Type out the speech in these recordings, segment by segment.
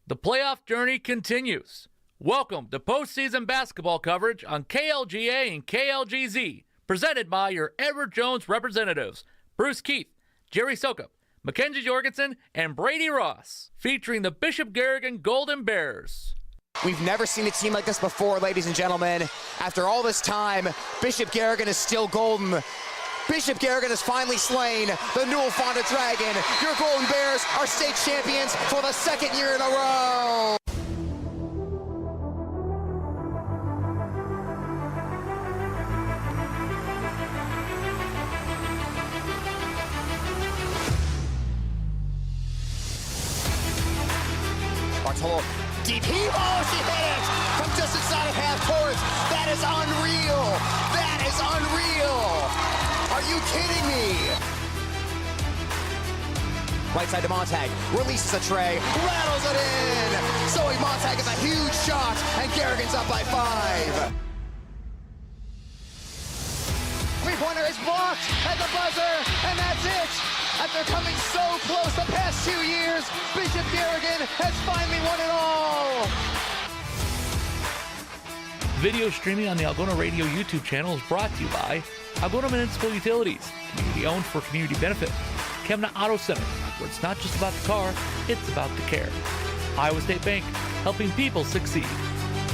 The playoff journey continues. Welcome to postseason basketball coverage on KLGA and KLGZ, presented by your Edward Jones representatives, Bruce Keith, Jerry Sokup, Mackenzie Jorgensen, and Brady Ross, featuring the Bishop Garrigan Golden Bears. We've never seen a team like this before, ladies and gentlemen. After all this time, Bishop Garrigan is still golden. Bishop Garrigan has finally slain the Newell Fonda Dragon. Your Golden Bears are state champions for the second year in a row. Bartolo, deep heave. Oh, she hit it from just inside of half court. That is unreal. That is unreal. Are you kidding me? Right side to Montag, releases a tray, rattles it in. Zoe Montag is a huge shot, and Garrigan's up by 5. Three-pointer is blocked at the buzzer, and that's it. After coming so close the past 2 years, Bishop Garrigan has finally won it all. Video streaming on the Algona Radio YouTube channel is brought to you by Algona Municipal Utilities, community owned for community benefit. Kemna Auto Center, where it's not just about the car, it's about the care. Iowa State Bank, helping people succeed.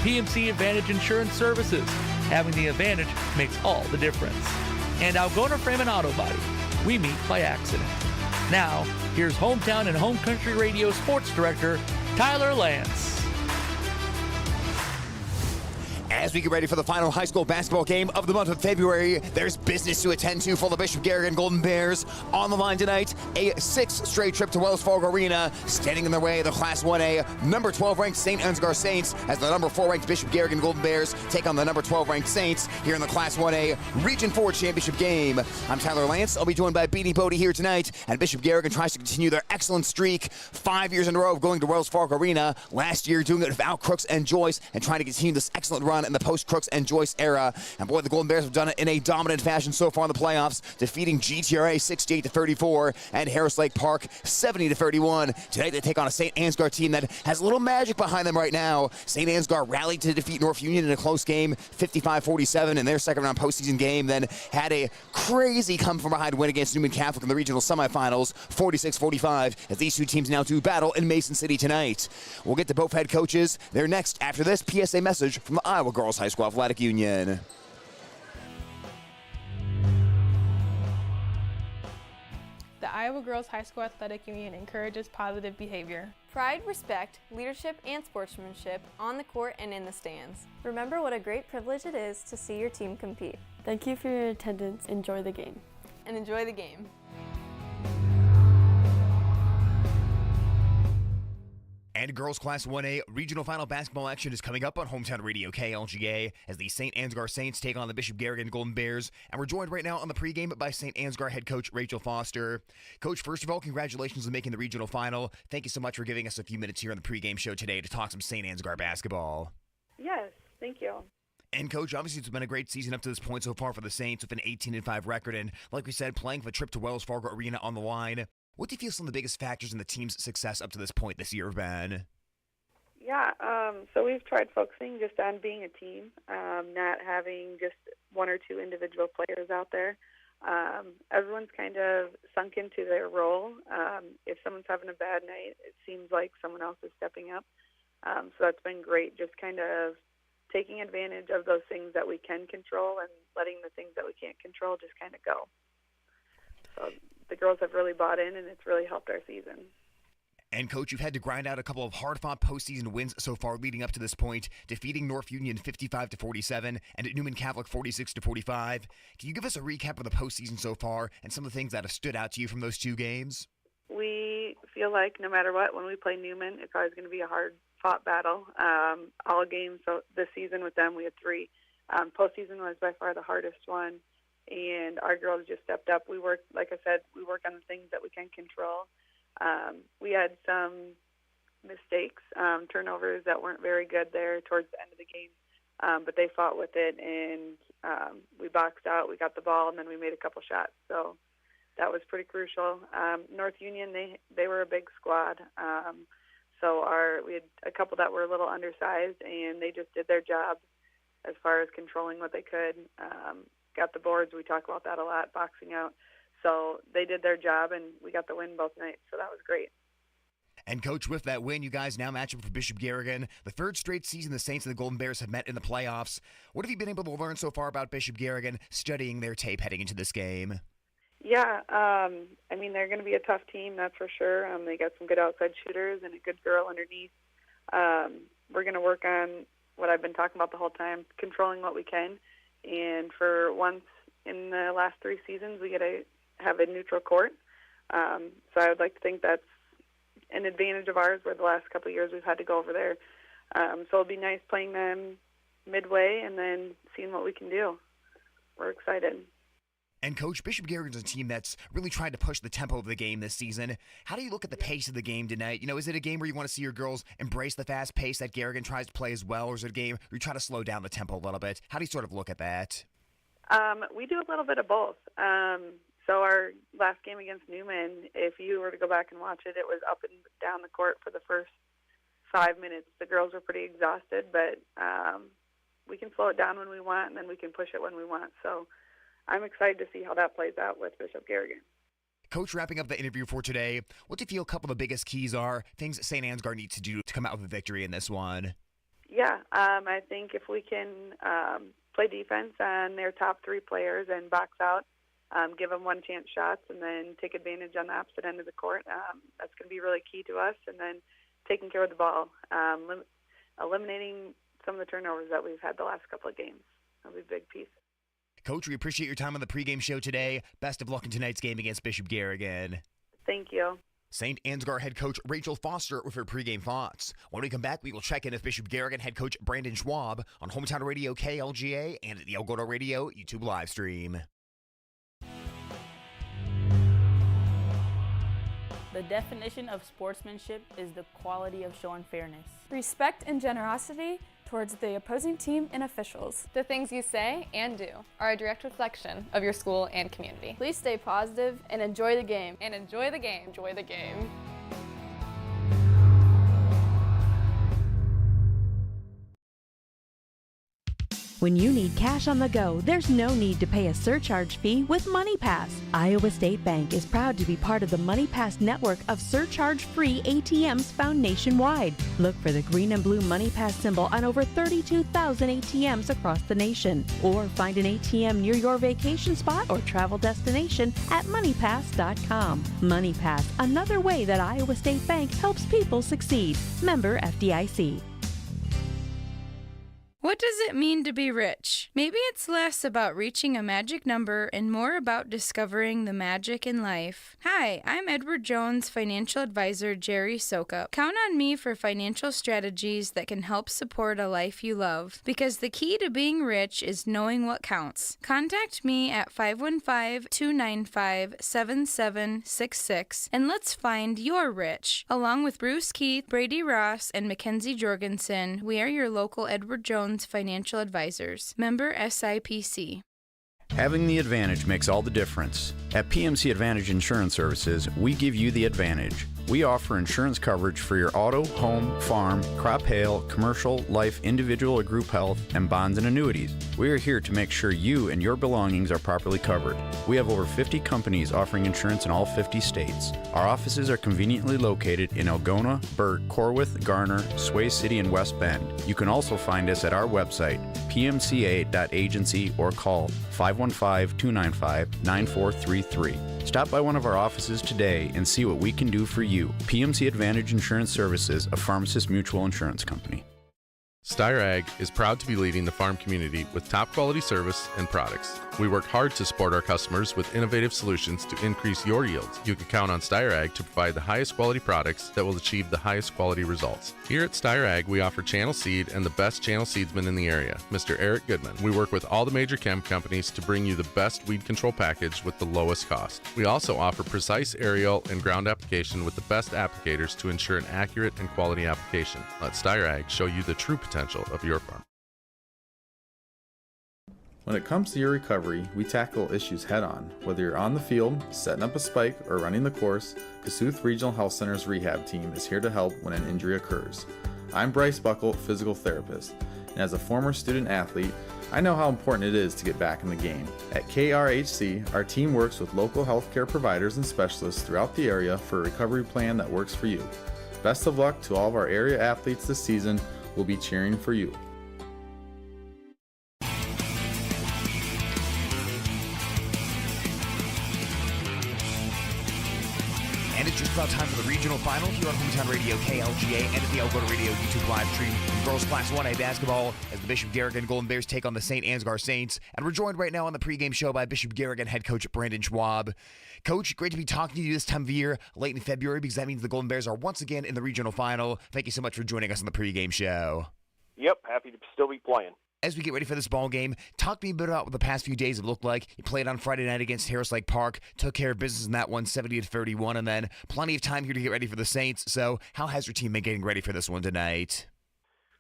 PMC Advantage Insurance Services, having the advantage makes all the difference. And Algona Frame and Auto Body, we meet by accident. Now, here's Hometown and Home Country Radio Sports Director, Tyler Lance. As we get ready for the final high school basketball game of the month of February, there's business to attend to for the Bishop Garrigan Golden Bears. On the line tonight, a 6th straight trip to Wells Fargo Arena. Standing in their way, the Class 1A, number 12 ranked St. Ansgar Saints, as the number 4 ranked Bishop Garrigan Golden Bears take on the number 12 ranked Saints here in the Class 1A Region 4 championship game. I'm Tyler Lance. I'll be joined by Beanie Bodie here tonight, and Bishop Garrigan tries to continue their excellent streak, 5 years in a row of going to Wells Fargo Arena. Last year doing it without Crooks and Joyce, and trying to continue this excellent run in the post-Crooks and Joyce era. And boy, the Golden Bears have done it in a dominant fashion so far in the playoffs, defeating GTRA 68-34 and Harris Lake Park 70-31. Today they take on a St. Ansgar team that has a little magic behind them right now. St. Ansgar rallied to defeat North Union in a close game, 55-47 in their second round postseason game, then had a crazy come from behind win against Newman Catholic in the regional semifinals, 46-45, as these two teams now do battle in Mason City tonight. We'll get to both head coaches. They're next after this PSA message from the Iowa Girls High School Athletic Union. The Iowa Girls High School Athletic Union encourages positive behavior. Pride, respect, leadership, and sportsmanship on the court and in the stands. Remember what a great privilege it is to see your team compete. Thank you for your attendance. Enjoy the game. And enjoy the game. And girls Class 1A regional final basketball action is coming up on Hometown Radio KLGA as the St. Ansgar Saints take on the Bishop Garrigan Golden Bears. And we're joined right now on the pregame by St. Ansgar head coach Rachel Foster. Coach, first of all, congratulations on making the regional final. Thank you so much for giving us a few minutes here on the pregame show today to talk some St. Ansgar basketball. Yes, thank you. And Coach, obviously it's been a great season up to this point so far for the Saints with an 18-5 record. And like we said, playing for a trip to Wells Fargo Arena on the line. What do you feel some of the biggest factors in the team's success up to this point this year have been? Yeah, so we've tried focusing just on being a team, not having just one or two individual players out there. Everyone's kind of sunk into their role. If someone's having a bad night, it seems like someone else is stepping up. So that's been great, just kind of taking advantage of those things that we can control and letting the things that we can't control just kind of go. So the girls have really bought in, and it's really helped our season. And, Coach, you've had to grind out a couple of hard-fought postseason wins so far leading up to this point, defeating North Union 55-47 and at Newman Catholic 46-45. Can you give us a recap of the postseason so far and some of the things that have stood out to you from those two games? We feel like no matter what, when we play Newman, it's always going to be a hard-fought battle. All games, so this season with them, we had 3. Postseason was by far the hardest one, and our girls just stepped up. We work, like I said, we work on the things that we can control. We had some mistakes, turnovers that weren't very good there towards the end of the game, but they fought with it, and we boxed out, we got the ball, and then we made a couple shots. So that was pretty crucial. North Union, they were a big squad, So we had a couple that were a little undersized, and they just did their job as far as controlling what they could. Got the boards. We talk about that a lot, boxing out. So they did their job, and we got the win both nights, so that was great. And, Coach, with that win, you guys now match up for Bishop Garrigan. The third straight season the Saints and the Golden Bears have met in the playoffs. What have you been able to learn so far about Bishop Garrigan, studying their tape heading into this game? Yeah, I mean, they're going to be a tough team, that's for sure. They got some good outside shooters and a good girl underneath. We're going to work on what I've been talking about the whole time, controlling what we can. And for once in the last 3 seasons, we get to have a neutral court. So I would like to think that's an advantage of ours, where the last couple of years we've had to go over there. So it'll be nice playing them midway and then seeing what we can do. We're excited. And, Coach, Bishop Garrigan's a team that's really tried to push the tempo of the game this season. How do you look at the pace of the game tonight? Is it a game where you want to see your girls embrace the fast pace that Garrigan tries to play as well, or is it a game where you try to slow down the tempo a little bit? How do you sort of look at that? We do a little bit of both. So our last game against Newman, if you were to go back and watch it, it was up and down the court for the first 5 minutes. The girls were pretty exhausted, but we can slow it down when we want, and then we can push it when we want. So I'm excited to see how that plays out with Bishop Garrigan. Coach, wrapping up the interview for today, what do you feel a couple of the biggest keys are, things St. Ansgar needs to do to come out with a victory in this one? Yeah, I think if we can play defense on their top 3 players and box out, give them one-chance shots, and then take advantage on the opposite end of the court, that's going to be really key to us. And then taking care of the ball, eliminating some of the turnovers that we've had the last couple of games. That'll be a big piece. Coach, we appreciate your time on the pregame show today. Best of luck in tonight's game against Bishop Garrigan. Thank you. St. Ansgar head coach Rachel Foster with her pregame thoughts. When we come back, we will check in with Bishop Garrigan head coach Brandon Schwab on Hometown Radio KLGA and at the Algona Radio YouTube live stream. The definition of sportsmanship is the quality of showing fairness. Respect and generosity towards the opposing team and officials. The things you say and do are a direct reflection of your school and community. Please stay positive and enjoy the game. And enjoy the game. Enjoy the game. When you need cash on the go, there's no need to pay a surcharge fee with MoneyPass. Iowa State Bank is proud to be part of the MoneyPass network of surcharge-free ATMs found nationwide. Look for the green and blue MoneyPass symbol on over 32,000 ATMs across the nation. Or find an ATM near your vacation spot or travel destination at MoneyPass.com. MoneyPass, another way that Iowa State Bank helps people succeed. Member FDIC. What does it mean to be rich? Maybe it's less about reaching a magic number and more about discovering the magic in life. Hi, I'm Edward Jones financial advisor Jerry Sokup. Count on me for financial strategies that can help support a life you love. Because the key to being rich is knowing what counts. Contact me at 515-295-7766 and let's find your rich. Along with Bruce Keith, Brady Ross, and Mackenzie Jorgensen, we are your local Edward Jones financial advisors. Member SIPC. Having the advantage makes all the difference. At PMC Advantage Insurance Services, we give you the advantage. We offer insurance coverage for your auto, home, farm, crop hail, commercial, life, individual or group health, and bonds and annuities. We are here to make sure you and your belongings are properly covered. We have over 50 companies offering insurance in all 50 states. Our offices are conveniently located in Algona, Burt, Corwith, Garner, Sway City, and West Bend. You can also find us at our website, pmca.agency, or call 515-295-9433. Stop by one of our offices today and see what we can do for you. PMC Advantage Insurance Services, a Pharmacist Mutual Insurance Company. Steyr Ag is proud to be leading the farm community with top quality service and products. We work hard to support our customers with innovative solutions to increase your yields. You can count on Steyr Ag to provide the highest quality products that will achieve the highest quality results. Here at Steyr Ag, we offer Channel Seed and the best channel seedsman in the area, Mr. Eric Goodman. We work with all the major chem companies to bring you the best weed control package with the lowest cost. We also offer precise aerial and ground application with the best applicators to ensure an accurate and quality application. Let Steyr Ag show you the true potential of your farm. When it comes to your recovery, we tackle issues head-on. Whether you're on the field, setting up a spike, or running the course, Kossuth Regional Health Center's rehab team is here to help when an injury occurs. I'm Bryce Buckle, physical therapist, and as a former student-athlete, I know how important it is to get back in the game. At KRHC, our team works with local healthcare providers and specialists throughout the area for a recovery plan that works for you. Best of luck to all of our area athletes this season. We'll be cheering for you. And it's just about time for the regional final here on Hometown Radio KLGA and at the Alberta Radio YouTube live stream from Girls Class 1A basketball as the Bishop Garrigan Golden Bears take on the St. Ansgar Saints. And we're joined right now on the pregame show by Bishop Garrigan head coach Brandon Schwab. Coach, great to be talking to you this time of year, late in February, because that means the Golden Bears are once again in the regional final. Thank you so much for joining us on the pregame show. Yep, happy to still be playing. As we get ready for this ball game, talk to me a bit about what the past few days have looked like. You played on Friday night against Harris Lake Park, took care of business in that one, 70-31, and then plenty of time here to get ready for the Saints. So how has your team been getting ready for this one tonight?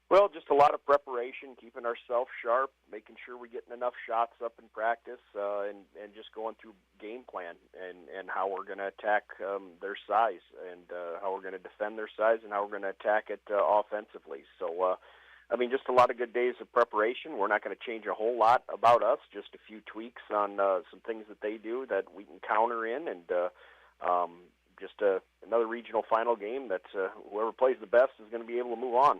Well, just a lot of preparation, keeping ourselves sharp, making sure we're getting enough shots up in practice, and just going through game plan and how we're going to attack their size and how we're going to defend their size and how we're going to attack it offensively. So, just a lot of good days of preparation. We're not going to change a whole lot about us, just a few tweaks on some things that they do that we can counter in, and just another regional final game that whoever plays the best is going to be able to move on.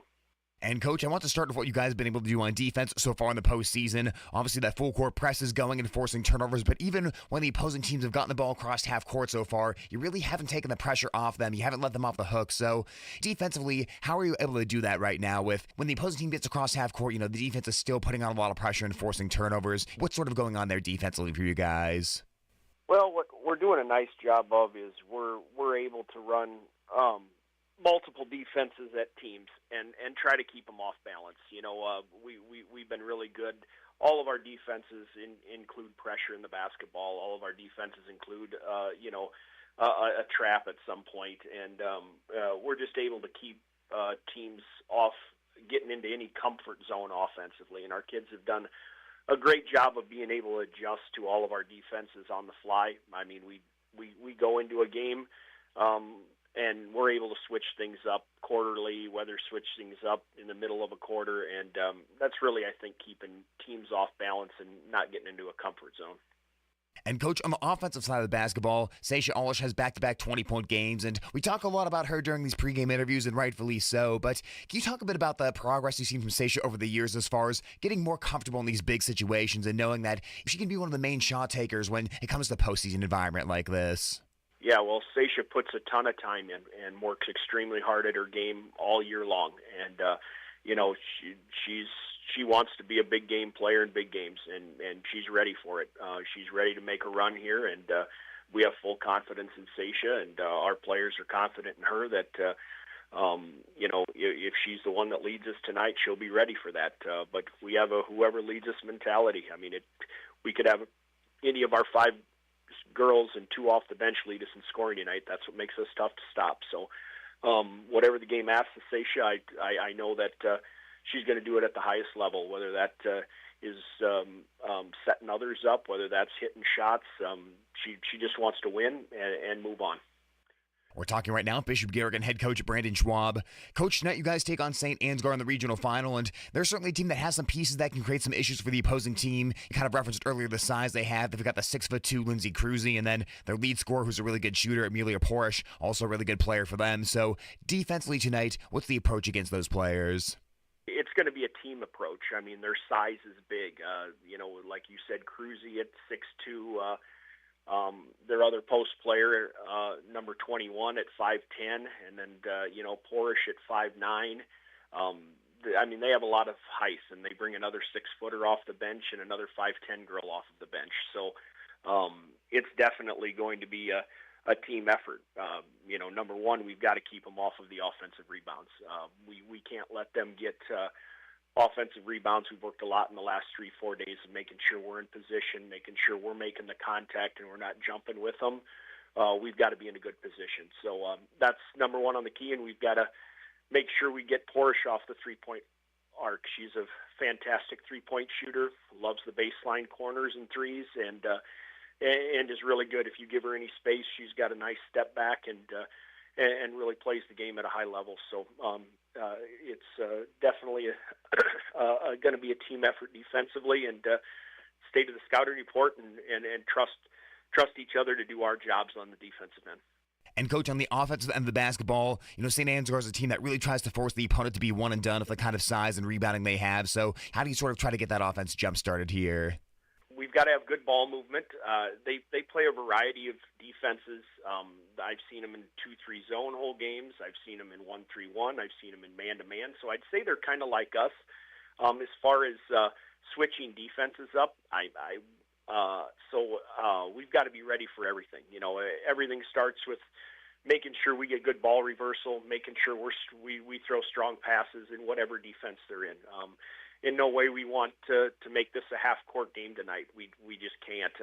And, Coach, I want to start with what you guys have been able to do on defense so far in the postseason. Obviously, that full-court press is going and forcing turnovers, but even when the opposing teams have gotten the ball across half court so far, you really haven't taken the pressure off them. You haven't let them off the hook. So, defensively, how are you able to do that right now with when the opposing team gets across half court, the defense is still putting on a lot of pressure and forcing turnovers? What's sort of going on there defensively for you guys? Well, what we're doing a nice job of is we're able to run multiple defenses at teams and try to keep them off balance. We've been really good. All of our defenses include pressure in the basketball. All of our defenses include, a trap at some point. And we're just able to keep teams off getting into any comfort zone offensively. And our kids have done a great job of being able to adjust to all of our defenses on the fly. We go into a game, and we're able to switch things up quarterly, switch things up in the middle of a quarter, and that's really, I think, keeping teams off balance and not getting into a comfort zone. And, Coach, on the offensive side of the basketball, Sasha Olish has back-to-back 20-point games, and we talk a lot about her during these pregame interviews, and rightfully so, but can you talk a bit about the progress you've seen from Sasha over the years as far as getting more comfortable in these big situations and knowing that she can be one of the main shot takers when it comes to the postseason environment like this? Yeah, well, Sasha puts a ton of time in and works extremely hard at her game all year long. And, she wants to be a big game player in big games, and she's ready for it. She's ready to make a run here, and we have full confidence in Sasha, and our players are confident in her that, if she's the one that leads us tonight, she'll be ready for that. But we have a whoever leads us mentality. We could have any of our 5 girls and 2 off the bench lead us in scoring tonight. That's what makes us tough to stop. So whatever the game asks of Sasha, I know that she's going to do it at the highest level, whether that is setting others up, whether that's hitting shots. She just wants to win and move on. We're talking right now, Bishop Garrigan head coach Brandon Schwab. Coach, tonight you guys take on St. Ansgar in the regional final, and they're certainly a team that has some pieces that can create some issues for the opposing team. You kind of referenced earlier the size they have. They've got the 6'2" Lindsay Cruzy, and then their lead scorer, who's a really good shooter, Amelia Porish, also a really good player for them. So defensively tonight, what's the approach against those players? It's going to be a team approach. Their size is big. Like you said, Cruzy at 6'2", their other post player, number 21 at 5'10", and then Porish at 5'9". They have a lot of height, and they bring another 6-footer off the bench and another 5'10" girl off of the bench. So it's definitely going to be a team effort. Number one, we've got to keep them off of the offensive rebounds. We can't let them get offensive rebounds. We've worked a lot in the last 3-4 days of making sure we're in position, making sure we're making the contact and we're not jumping with them. We've got to be in a good position. So that's number one on the key, and we've got to make sure we get Porish off the three-point arc. She's a fantastic three-point shooter, loves the baseline corners and threes, and is really good. If you give her any space, she's got a nice step back and really plays the game at a high level. So it's definitely going to be a team effort defensively, and stay to the scouting report and trust each other to do our jobs on the defensive end. And, Coach, on the offensive end of the basketball, St. Ansgar is a team that really tries to force the opponent to be one and done with the kind of size and rebounding they have. So how do you sort of try to get that offense jump-started here? We've got to have good ball movement. They play a variety of defenses. I've seen them in 2-3 zone whole games. I've seen them in 1-3-1. I've seen them in man-to-man. So I'd say they're kind of like us. As far as switching defenses up, we've got to be ready for everything. Everything starts with making sure we get good ball reversal, making sure we throw strong passes in whatever defense they're in. In no way we want to make this a half-court game tonight. We just can't.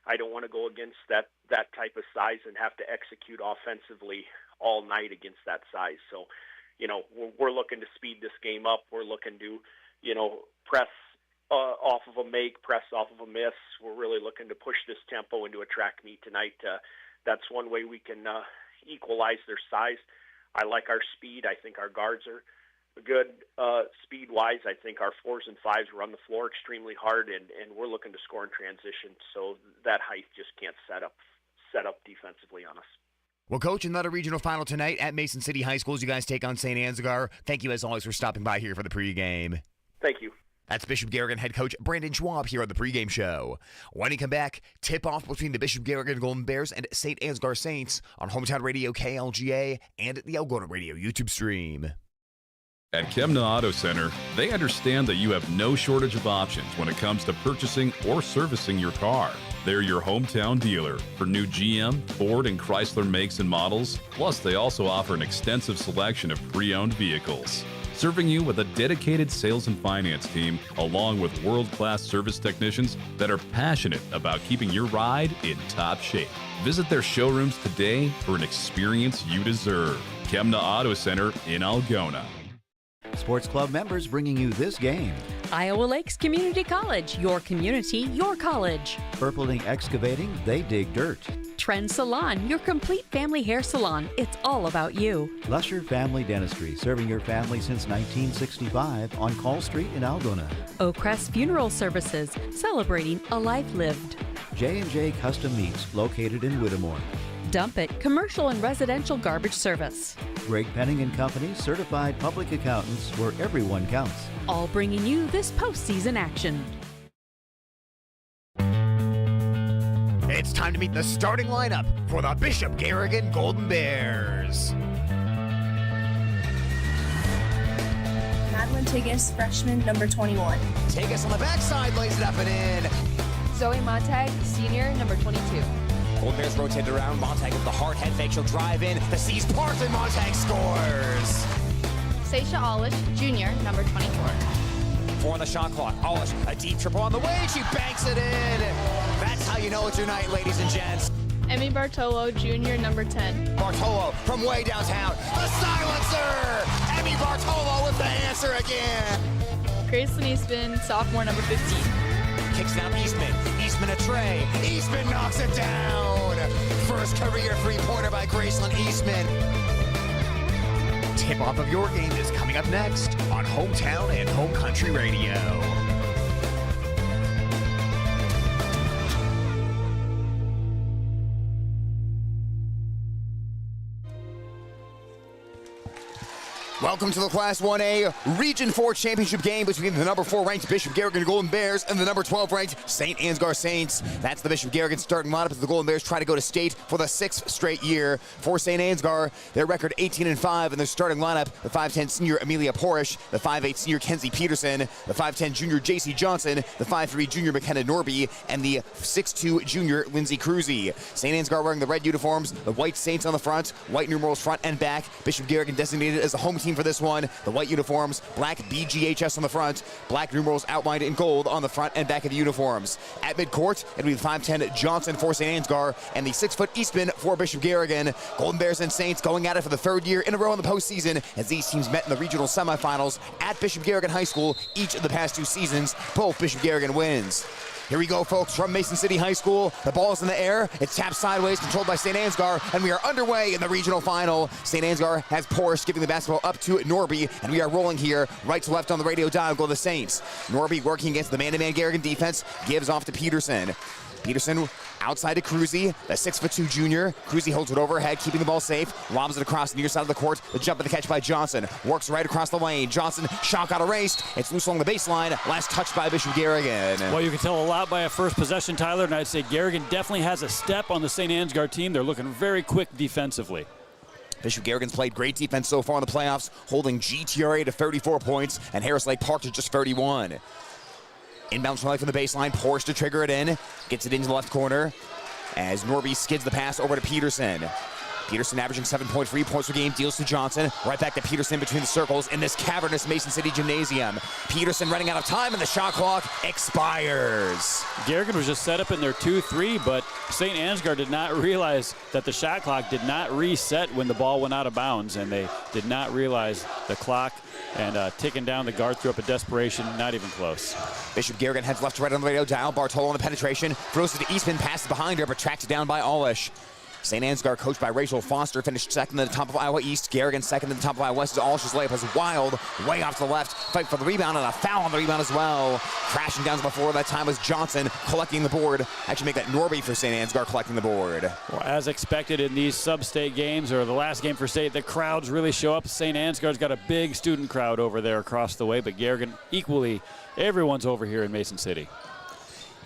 I don't want to go against that type of size and have to execute offensively all night against that size. So, we're looking to speed this game up. We're looking to, press off of a make, press off of a miss. We're really looking to push this tempo into a track meet tonight. That's one way we can equalize their size. I like our speed. I think our guards are good speed-wise. I think our 4s and 5s run the floor extremely hard, and we're looking to score in transition, so that height just can't set up defensively on us. Well, Coach, another regional final tonight at Mason City High School as you guys take on St. Ansgar. Thank you, as always, for stopping by here for the pregame. Thank you. That's Bishop Garrigan head coach Brandon Schwab here on the pregame show. When we come back, tip-off between the Bishop Garrigan Golden Bears and St. Ansgar Saints on Hometown Radio KLGA and the Algona Radio YouTube stream. At Kemna Auto Center, they understand that you have no shortage of options when it comes to purchasing or servicing your car. They're your hometown dealer for new GM, Ford, and Chrysler makes and models. Plus, they also offer an extensive selection of pre-owned vehicles. Serving you with a dedicated sales and finance team, along with world-class service technicians that are passionate about keeping your ride in top shape. Visit their showrooms today for an experience you deserve. Kemna Auto Center in Algona. Sports Club members bringing you this game. Iowa Lakes Community College, your community, your college. Purpling Excavating, they dig dirt. Trend Salon, your complete family hair salon. It's all about you. Lusher Family Dentistry, serving your family since 1965 on Call Street in Algona. Oakcrest Funeral Services, celebrating a life lived. J&J Custom Meats, located in Whittemore. Dump It, commercial and residential garbage service. Greg Penning and Company, certified public accountants where everyone counts. All bringing you this postseason action. It's time to meet the starting lineup for the Bishop Garrigan Golden Bears. Madeline Tigas, freshman, number 21. Tigas on the backside, lays it up and in. Zoe Montag, senior, number 22. Golden Bears rotate around. Montag with the hard head fake. She'll drive in. The C's part and Montag scores. Seisha Alish, junior, number 24. 4 on the shot clock. Alish, a deep triple on the way. She banks it in. That's how you know it's your night, ladies and gents. Emmy Bartolo, junior, number 10. Bartolo from way downtown. The silencer. Emmy Bartolo with the answer again. Graceland Eastman, sophomore, number 15. Kicks down Eastman. Eastman a tray. Eastman knocks it down. First career three-pointer by Graceland Eastman. Tip-off of your game is coming up next on Hometown and Home Country Radio. Welcome to the Class 1A Region 4 Championship game between the number 4 ranked Bishop Garrigan Golden Bears and the number 12 ranked St. Ansgar Saints. That's the Bishop Garrigan starting lineup as the Golden Bears try to go to state for the 6th straight year. For St. Ansgar, their record 18-5 in their starting lineup, the 5'10 senior Amelia Porish, the 5'8 senior Kenzie Peterson, the 5'10 junior J.C. Johnson, the 5'3 junior McKenna Norby, and the 6'2 junior Lindsay Cruzy. St. Ansgar wearing the red uniforms, the white Saints on the front, white numerals front and back. Bishop Garrigan designated as the home team team for this one. The white uniforms, black BGHS on the front, black numerals outlined in gold on the front and back of the uniforms. At midcourt, it'll be the 5'10 Johnson for St. Ansgar and the 6' Eastman for Bishop Garrigan. Golden Bears and Saints going at it for the third year in a row in the postseason as these teams met in the regional semifinals at Bishop Garrigan High School each of the past 2 seasons. Both Bishop Garrigan wins. Here we go, folks, from Mason City High School. The ball is in the air. It's tapped sideways, controlled by St. Ansgar, and we are underway in the regional final. St. Ansgar has Porsche giving the basketball up to Norby, and we are rolling here right to left on the radio dial. Go the Saints. Norby working against the man-to-man Garrigan defense, gives off to Peterson. Peterson outside to Cruzy, the 6'2" junior. Cruzy holds it overhead, keeping the ball safe, lobs it across the near side of the court. The jump and the catch by Johnson. Works right across the lane. Johnson, shot got erased. It's loose along the baseline. Last touch by Bishop Garrigan. Well, you can tell a lot by a first possession, Tyler, and I'd say Garrigan definitely has a step on the St. Ansgar team. They're looking very quick defensively. Bishop Garrigan's played great defense so far in the playoffs, holding GTRA to 34 points and Harris Lake Park to just 31. Inbound from the baseline, Porsche to trigger it in, gets it into the left corner as Norby skids the pass over to Peterson. Peterson averaging 7.3 points per game, deals to Johnson. Right back to Peterson between the circles in this cavernous Mason City gymnasium. Peterson running out of time and the shot clock expires. Garrigan was just set up in their 2-3, but St. Ansgar did not realize that the shot clock did not reset when the ball went out of bounds, and they did not realize the clock and ticking down. The guard threw up a desperation, not even close. Bishop Garrigan heads left to right on the radio dial. Bartolo on the penetration, throws it to Eastman, passes behind her, but tracked down by Olish. St. Ansgar, coached by Rachel Foster, finished second at the top of Iowa East. Garrigan second at the top of Iowa West. Olish's layup was wild, way off to the left. Fight for the rebound and a foul on the rebound as well. Crashing down to the floor. That time was Johnson collecting the board. Actually make that Norby for St. Ansgar collecting the board. Well, as expected in these sub-state games, or the last game for state, the crowds really show up. St. Ansgar's got a big student crowd over there across the way, but Garrigan equally, everyone's over here in Mason City.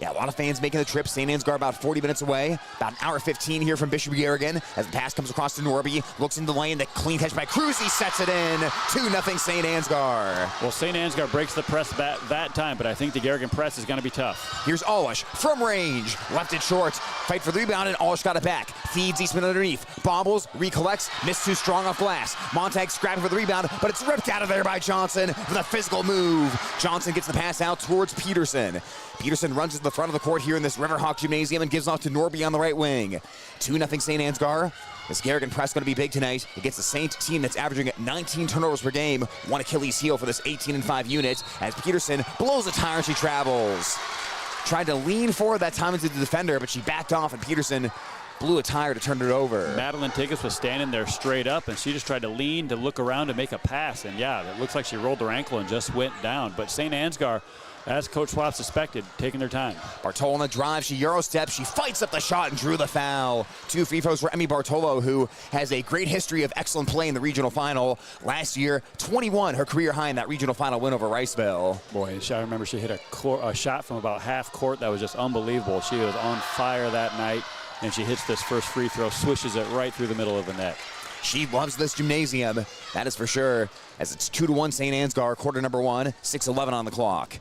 Yeah, a lot of fans making the trip. St. Ansgar about 40 minutes away. About an hour 15 here from Bishop Garrigan as the pass comes across to Norby. Looks in the lane. The clean catch by Cruzy sets it in. 2-0 St. Ansgar. Well, St. Ansgar breaks the press that time, but I think the Garrigan press is going to be tough. Here's Olish from range. Left it short. Fight for the rebound, and Olish got it back. Feeds Eastman underneath. Bobbles, recollects. Missed too strong off glass. Montag scrapping for the rebound, but it's ripped out of there by Johnson with a physical move. Johnson gets the pass out towards Peterson. Peterson runs to the front of the court here in this Riverhawk Gymnasium and gives off to Norby on the right wing. 2-0 St. Ansgar. This Garrigan press going to be big tonight against the Saint team that's averaging 19 turnovers per game. One Achilles heel for this 18-5 unit as Peterson blows a tire and she travels. Tried to lean forward that time into the defender, but she backed off and Peterson blew a tire to turn it over. Madeline Tigas was standing there straight up, and she just tried to lean to look around to make a pass. And yeah, it looks like she rolled her ankle and just went down. But St. Ansgar, as Coach Schwab suspected, taking their time. Bartolo on the drive, she Euro steps, she fights up the shot and drew the foul. 2 free throws for Emmy Bartolo, who has a great history of excellent play in the regional final. Last year, 21, her career high in that regional final win over Riceville. Boy, I remember she hit a shot from about half court that was just unbelievable. She was on fire that night, and she hits this first free throw, swishes it right through the middle of the net. She loves this gymnasium, that is for sure, as it's 2-1 St. Ansgar, quarter number 1, 6:11 on the clock.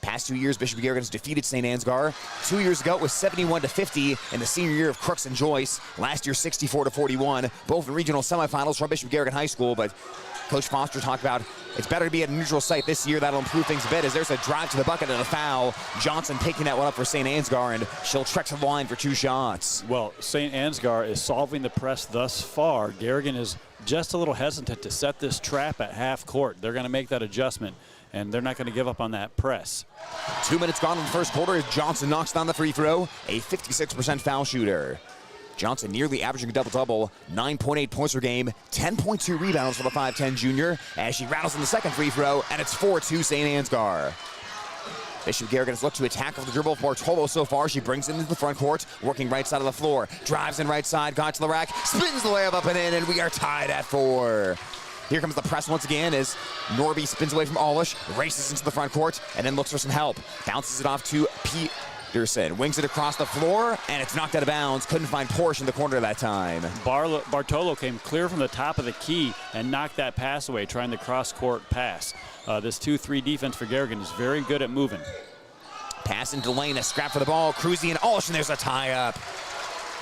Past 2 years, Bishop Garrigan has defeated St. Ansgar. 2 years ago, it was 71-50 in the senior year of Crooks and Joyce. Last year, 64-41, both in regional semifinals from Bishop Garrigan High School. But Coach Foster talked about it's better to be at a neutral site this year. That'll improve things a bit as there's a drive to the bucket and a foul. Johnson picking that one up for St. Ansgar, and she'll trek to the line for 2 shots. Well, St. Ansgar is solving the press thus far. Garrigan is just a little hesitant to set this trap at half court. They're going to make that adjustment, and they're not going to give up on that press. 2 minutes gone in the first quarter as Johnson knocks down the free throw, a 56% foul shooter. Johnson nearly averaging a double-double, 9.8 points per game, 10.2 rebounds for the 5'10 junior as she rattles in the second free throw, and it's 4-2 St. Ansgar. Bishop Garrigan has looked to attack off the dribble of Bartolo so far. She brings it into the front court, working right side of the floor. Drives in right side, got to the rack, spins the layup up and in, and we are tied at 4. Here comes the press once again as Norby spins away from Olish, races into the front court, and then looks for some help. Bounces it off to Peterson, wings it across the floor, and it's knocked out of bounds. Couldn't find Porsche in the corner that time. Bartolo came clear from the top of the key and knocked that pass away, trying the cross-court pass. This 2-3 defense for Garrigan is very good at moving. Pass into lane, a scrap for the ball. Cruzy and Olish, and there's a tie-up.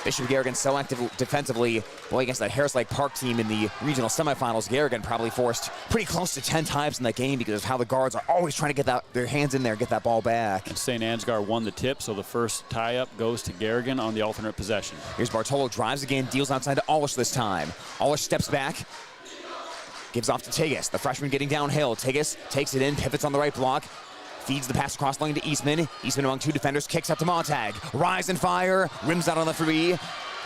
Bishop Garrigan so active defensively. Boy, against that Harris Lake Park team in the regional semifinals, Garrigan probably forced pretty close to 10 times in that game because of how the guards are always trying to get their hands in there, get that ball back. And St. Ansgar won the tip, so the first tie-up goes to Garrigan on the alternate possession. Here's Bartolo, drives again, deals outside to Olish this time. Olish steps back, gives off to Tigas. The freshman getting downhill. Tigas takes it in, pivots on the right block. Feeds the pass across lane to Eastman. Eastman among two defenders, kicks out to Montag. Rise and fire, rims out on the free.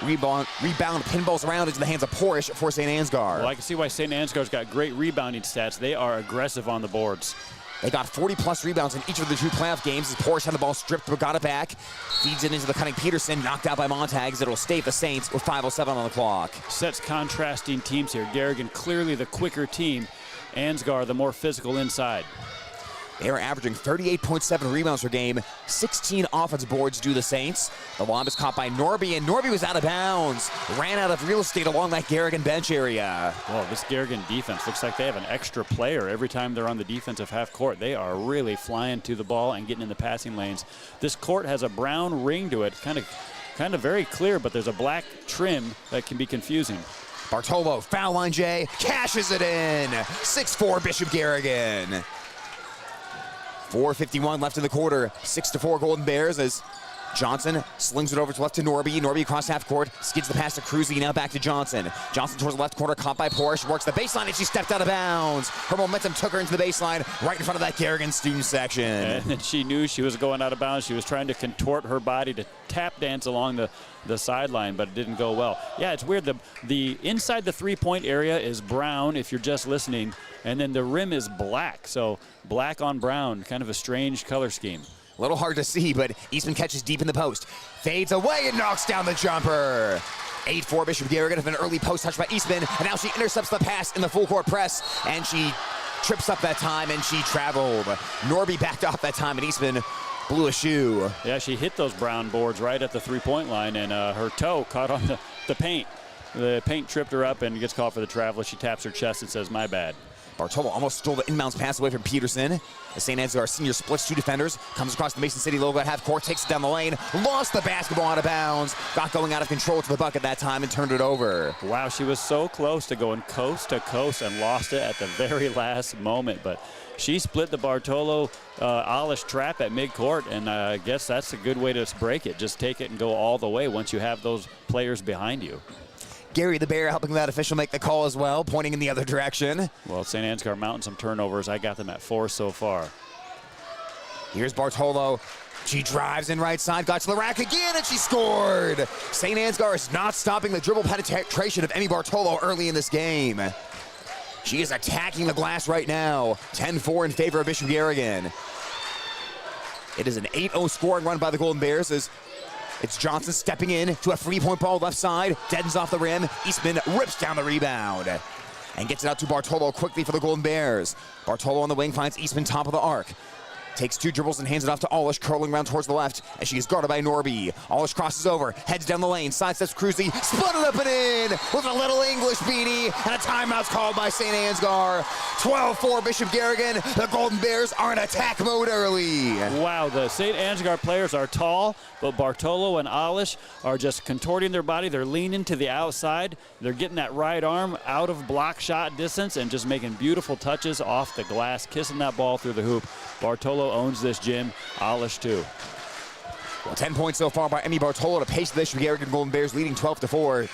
Rebound, pinballs around into the hands of Porish for St. Ansgar. Well, I can see why St. Ansgar's got great rebounding stats. They are aggressive on the boards. They got 40-plus rebounds in each of the two playoff games as Porish had the ball stripped but got it back. Feeds it into the cutting Peterson, knocked out by Montag. It'll stay at the Saints with 5:07 on the clock. Sets contrasting teams here. Garrigan clearly the quicker team. Ansgar the more physical inside. They are averaging 38.7 rebounds per game, 16 offensive boards due to the Saints. The lob is caught by Norby, and Norby was out of bounds. Ran out of real estate along that Garrigan bench area. Well, this Garrigan defense looks like they have an extra player every time they're on the defensive half court. They are really flying to the ball and getting in the passing lanes. This court has a brown ring to it, kind of very clear, but there's a black trim that can be confusing. Bartolo, foul line Jay, cashes it in. 6-4 Bishop Garrigan. 4:51 left in the quarter. 6-4 Golden Bears as Johnson slings it over to left to Norby. Norby across half court, skids the pass to Cruzy, now back to Johnson. Johnson towards the left corner, caught by Porsche, works the baseline, and she stepped out of bounds. Her momentum took her into the baseline, right in front of that Garrigan student section. And she knew she was going out of bounds. She was trying to contort her body to tap dance along the sideline, but it didn't go well. Yeah, it's weird. The inside the three-point area is brown if you're just listening, and then the rim is black. So black on brown, kind of a strange color scheme. A little hard to see, but Eastman catches deep in the post. Fades away and knocks down the jumper. 8-4 Bishop Garrigan with an early post touch by Eastman, and now she intercepts the pass in the full court press, and she trips up that time, and she traveled. Norby backed off that time, and Eastman blew a shoe. Yeah, she hit those brown boards right at the three-point line, and her toe caught on the paint. The paint tripped her up and gets called for the travel. She taps her chest and says, "My bad." Bartolo almost stole the inbounds pass away from Peterson. The St. Ansgar senior splits two defenders, comes across the Mason City logo at half court, takes it down the lane, lost the basketball out of bounds, got going out of control to the bucket that time and turned it over. Wow, she was so close to going coast to coast and lost it at the very last moment. But she split the Bartolo Alish trap at midcourt, and I guess that's a good way to break it. Just take it and go all the way once you have those players behind you. Gary the Bear helping that official make the call as well, pointing in the other direction. Well, St. Ansgar mounting some turnovers. I got them at 4 so far. Here's Bartolo. She drives in right side, got to the rack again, and she scored. St. Ansgar is not stopping the dribble penetration of Emmy Bartolo early in this game. She is attacking the glass right now. 10-4 in favor of Bishop Garrigan. It is an 8-0 scoring run by the Golden Bears as it's Johnson stepping in to a three-point ball left side, deadens off the rim. Eastman rips down the rebound and gets it out to Bartolo quickly for the Golden Bears. Bartolo on the wing finds Eastman top of the arc. Takes two dribbles and hands it off to Alish, curling around towards the left as she is guarded by Norby. Alish crosses over, heads down the lane, sidesteps Cruzy, split it up and in with a little English beanie, and a timeout's called by St. Ansgar. 12-4 Bishop Garrigan. The Golden Bears are in attack mode early. Wow, the St. Ansgar players are tall, but Bartolo and Alish are just contorting their body. They're leaning to the outside. They're getting that right arm out of block shot distance and just making beautiful touches off the glass, kissing that ball through the hoop. Bartolo owns this gym. Alish too. Well, 10 points so far by Emmy Bartolo to pace the Bishop Garrigan Golden Bears, leading 12-4.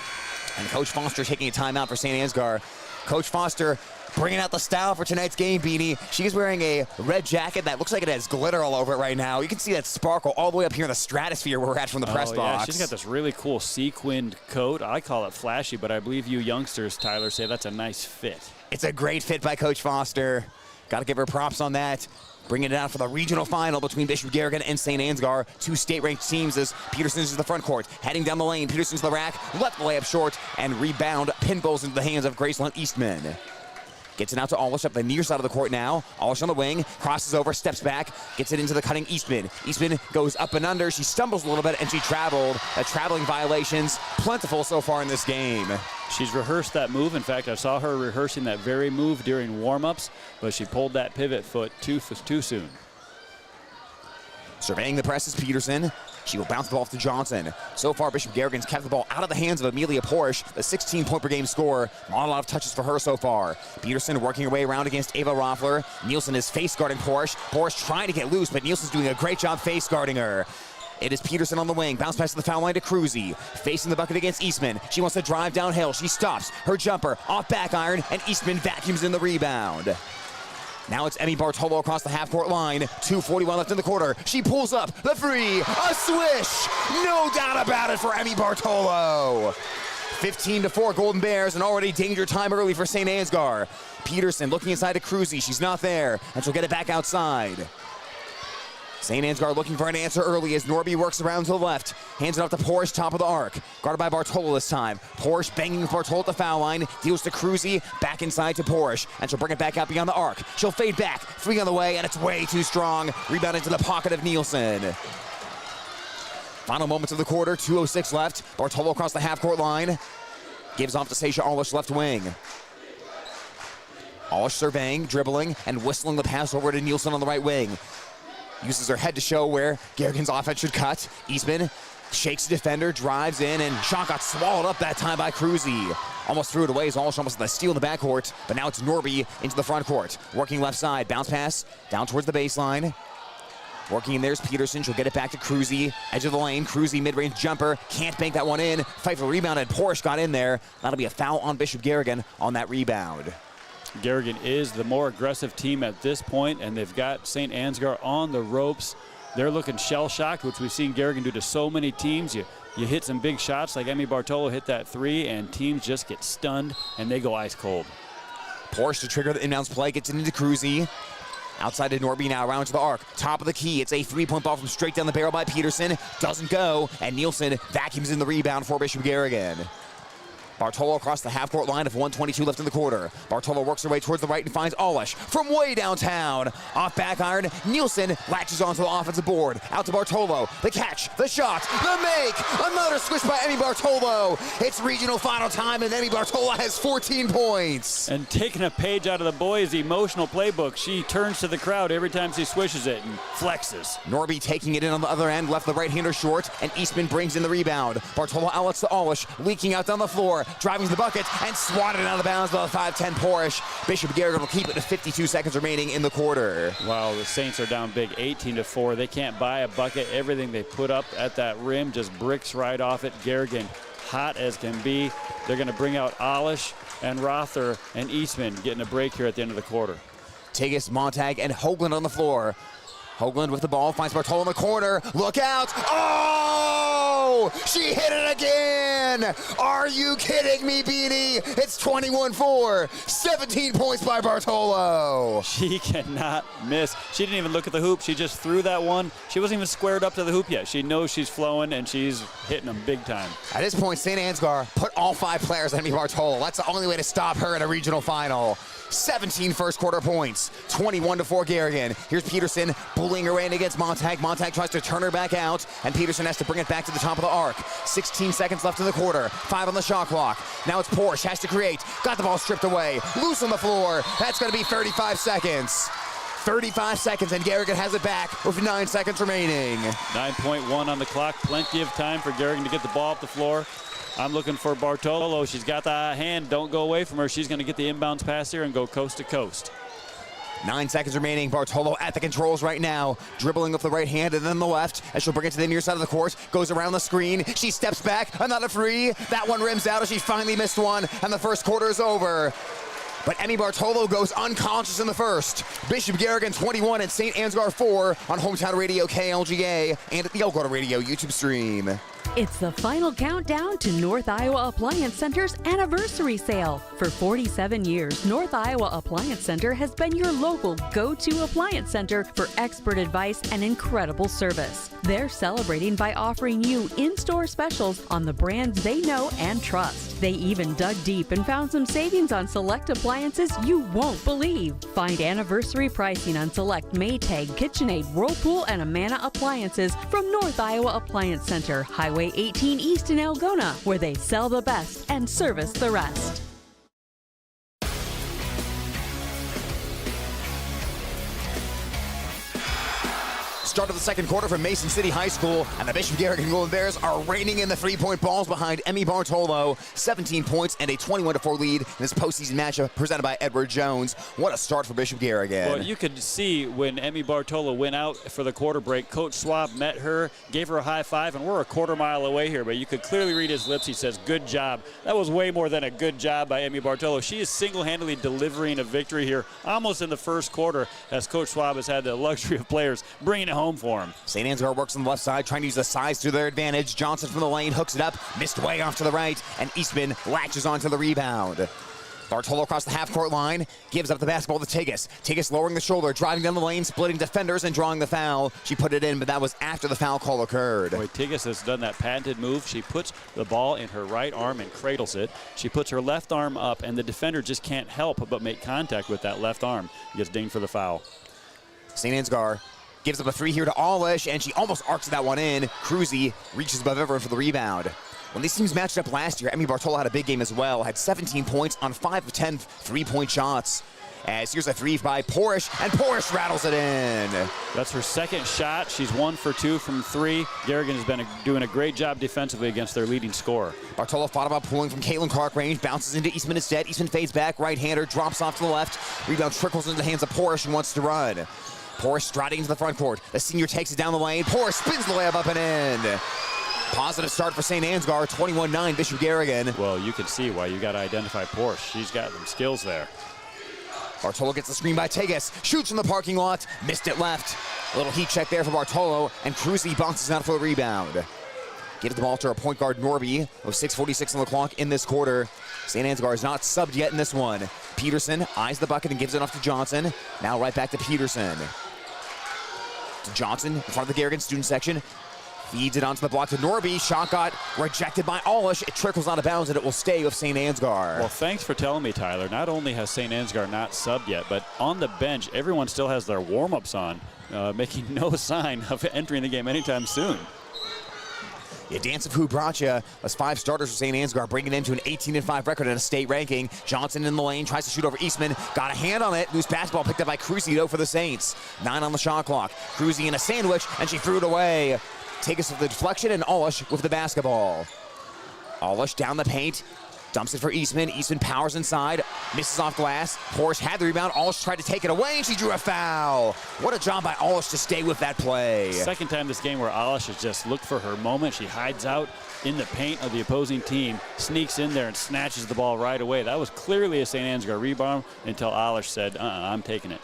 And Coach Foster taking a timeout for St. Ansgar. Coach Foster bringing out the style for tonight's game, Beanie. She is wearing a red jacket that looks like it has glitter all over it right now. You can see that sparkle all the way up here in the stratosphere where we're at from the press box. Yeah, she's got this really cool sequined coat. I call it flashy, but I believe you youngsters, Tyler, say that's a nice fit. It's a great fit by Coach Foster. Got to give her props on that. Bringing it out for the regional final between Bishop Garrigan and St. Ansgar. Two state-ranked teams as Peterson's to the front court. Heading down the lane, Peterson's to the rack, left the layup short, and rebound pinballs into the hands of Graceland Eastman. Gets it out to Alish up the near side of the court now. Alish on the wing, crosses over, steps back, gets it into the cutting Eastman. Eastman goes up and under. She stumbles a little bit, and she traveled. Traveling violations plentiful so far in this game. She's rehearsed that move. In fact, I saw her rehearsing that very move during warm-ups, but she pulled that pivot foot too soon. Surveying the press is Peterson. She will bounce the ball off to Johnson. So far, Bishop Garrigan's kept the ball out of the hands of Amelia Porsche, the 16-point per game scorer. Not a lot of touches for her so far. Peterson working her way around against Ava Roffler. Nielsen is face guarding Porsche. Porsche trying to get loose, but Nielsen's doing a great job face guarding her. It is Peterson on the wing. Bounce pass to the foul line to Cruzy. Facing the bucket against Eastman. She wants to drive downhill. She stops. Her jumper off back iron, and Eastman vacuums in the rebound. Now it's Emmy Bartolo across the half-court line. 2:41 left in the quarter. She pulls up the free. A swish. No doubt about it for Emmy Bartolo. 15-4 Golden Bears, and already danger time early for St. Ansgar. Peterson looking inside to Cruzy. She's not there, and she'll get it back outside. St. Ansgar looking for an answer early as Norby works around to the left. Hands it off to Porsche, top of the arc. Guarded by Bartolo this time. Porsche banging with Bartolo at the foul line. Deals to Cruzy, back inside to Porsche. And she'll bring it back out beyond the arc. She'll fade back, three on the way, and it's way too strong. Rebound into the pocket of Nielsen. Final moments of the quarter, 2:06 left. Bartolo across the half-court line. Gives off to Seisha Alish, left wing. Alish surveying, dribbling, and whistling the pass over to Nielsen on the right wing. Uses her head to show where Garrigan's offense should cut. Eastman shakes the defender, drives in, and shot got swallowed up that time by Cruzy. Almost threw it away as Alish almost had the steal in the backcourt, but now it's Norby into the front court. Working left side, bounce pass down towards the baseline. Working in there's Peterson. She'll get it back to Cruzy. Edge of the lane. Cruzy mid-range jumper. Can't bank that one in. Fight for the rebound, and Porsche got in there. That'll be a foul on Bishop Garrigan on that rebound. Garrigan is the more aggressive team at this point, and they've got St. Ansgar on the ropes. They're looking shell-shocked, which we've seen Garrigan do to so many teams. You hit some big shots like Emmy Bartolo hit that three, and teams just get stunned, and they go ice cold. Porsche to trigger the inbounds play. Gets it into Cruzy. Outside to Norby now, around to the arc. Top of the key. It's a three-point ball from straight down the barrel by Peterson. Doesn't go, and Nielsen vacuums in the rebound for Bishop Garrigan. Bartolo across the half-court line of 1:22 left in the quarter. Bartolo works her way towards the right and finds Alish from way downtown. Off back iron, Nielsen latches onto the offensive board. Out to Bartolo. The catch, the shot, the make. Another switch by Emmy Bartolo. It's regional final time, and Emmy Bartolo has 14 points. And taking a page out of the boys' emotional playbook, she turns to the crowd every time she swishes it and flexes. Norby taking it in on the other end, left the right-hander short, and Eastman brings in the rebound. Bartolo outlets to Alish, leaking out down the floor. Driving to the bucket and swatted out of bounds by the 5'10 Porsche. Bishop Garrigan will keep it to 52 seconds remaining in the quarter. Wow, the Saints are down big, 18-4. They can't buy a bucket. Everything they put up at that rim just bricks right off it. Garrigan hot as can be. They're going to bring out Alish and Rother and Eastman getting a break here at the end of the quarter. Tegas, Montag, and Hoagland on the floor. Hoagland with the ball, finds Bartolo in the corner. Look out! Oh! She hit it again! Are you kidding me, Beanie? It's 21-4. 17 points by Bartolo. She cannot miss. She didn't even look at the hoop. She just threw that one. She wasn't even squared up to the hoop yet. She knows she's flowing, and she's hitting them big time. At this point, St. Ansgar put all 5 players on Emmy Bartolo. That's the only way to stop her in a regional final. 17 first quarter points, 21-4 Garrigan. Here's Peterson bullying her way in against Montag. Montag tries to turn her back out, and Peterson has to bring it back to the top of the arc. 16 seconds left in the quarter, 5 on the shot clock. Now it's Porsche, has to create, got the ball stripped away, loose on the floor. That's going to be 35 seconds. 35 seconds, and Garrigan has it back with 9 seconds remaining. 9.1 on the clock, plenty of time for Garrigan to get the ball off the floor. I'm looking for Bartolo. She's got the hand. Don't go away from her. She's going to get the inbounds pass here and go coast to coast. 9 seconds remaining. Bartolo at the controls right now. Dribbling with the right hand and then the left as she'll bring it to the near side of the court. Goes around the screen. She steps back. Another free. That one rims out as she finally missed one. And the first quarter is over. But Emmy Bartolo goes unconscious in the first. Bishop Garrigan 21 and St. Ansgar 4 on Hometown Radio KLGA and at the Elgato Radio YouTube stream. It's the final countdown to North Iowa Appliance Center's anniversary sale. For 47 years, North Iowa Appliance Center has been your local go-to appliance center for expert advice and incredible service. They're celebrating by offering you in-store specials on the brands they know and trust. They even dug deep and found some savings on select appliances you won't believe. Find anniversary pricing on select Maytag, KitchenAid, Whirlpool, and Amana appliances from North Iowa Appliance Center, Highway 18 East in Algona, where they sell the best and service the rest. Start of the second quarter from Mason City High School, and the Bishop Garrigan Golden Bears are reining in the three-point balls behind Emmy Bartolo. 17 points and a 21-4 lead in this postseason matchup presented by Edward Jones. What a start for Bishop Garrigan. Well, you could see when Emmy Bartolo went out for the quarter break, Coach Schwab met her, gave her a high five, and we're a quarter mile away here, but you could clearly read his lips. He says, good job. That was way more than a good job by Emmy Bartolo. She is single-handedly delivering a victory here almost in the first quarter, as Coach Schwab has had the luxury of players bringing it home for him. St. Ansgar works on the left side, trying to use the size to their advantage. Johnson from the lane hooks it up, missed way off to the right, and Eastman latches onto the rebound. Bartolo across the half-court line, gives up the basketball to Tigas. Tigas lowering the shoulder, driving down the lane, splitting defenders, and drawing the foul. She put it in, but that was after the foul call occurred. Boy, Tigas has done that patented move. She puts the ball in her right arm and cradles it. She puts her left arm up, and the defender just can't help but make contact with that left arm. He gets dinged for the foul. St. Ansgar gives up a three here to Alish, and she almost arcs that one in. Cruzy reaches above everyone for the rebound. When these teams matched up last year, Emmy Bartolo had a big game as well, had 17 points on 5 of 10 three-point shots. As here's a three by Porish, and Porish rattles it in. That's her second shot. She's 1 for 2 from 3. Garrigan has been doing a great job defensively against their leading scorer. Bartolo fought about pulling from Caitlin Clark range, bounces into Eastman instead. Eastman fades back, right-hander, drops off to the left. Rebound trickles into the hands of Porish and wants to run. Porish striding into the front court. The senior takes it down the lane. Porish spins the layup up and in. Positive start for St. Ansgar, 21-9 Bishop Garrigan. Well, you can see why you got to identify Porish. She's got some skills there. Bartolo gets the screen by Tegas, shoots from the parking lot, missed it left. A little heat check there for Bartolo, and Cruzy bounces out for the rebound. Give the ball to our point guard Norby, with 6:46 on the clock in this quarter. St. Ansgar is not subbed yet in this one. Peterson eyes the bucket and gives it off to Johnson. Now right back to Peterson. To Johnson in front of the Garrigan student section. Feeds it onto the block to Norby. Shot got rejected by Alish. It trickles out of bounds, and it will stay with St. Ansgar. Well, thanks for telling me, Tyler. Not only has St. Ansgar not subbed yet, but on the bench, everyone still has their warm-ups on, making no sign of entering the game anytime soon. Yeah, Dance of Who brought you. That's 5 starters for St. Ansgar, bringing them to an 18-5 record in a state ranking. Johnson in the lane, tries to shoot over Eastman. Got a hand on it. Loose basketball picked up by Cruzy for the Saints. 9 on the shot clock. Cruzy in a sandwich, and she threw it away. Take us with the deflection, and Alish with the basketball. Alish down the paint. Dumps it for Eastman. Eastman powers inside. Misses off glass. Porish had the rebound. Alish tried to take it away, and she drew a foul. What a job by Alish to stay with that play. Second time this game where Alish has just looked for her moment. She hides out in the paint of the opposing team, sneaks in there and snatches the ball right away. That was clearly a St. Ansgar rebound until Alish said, I'm taking it.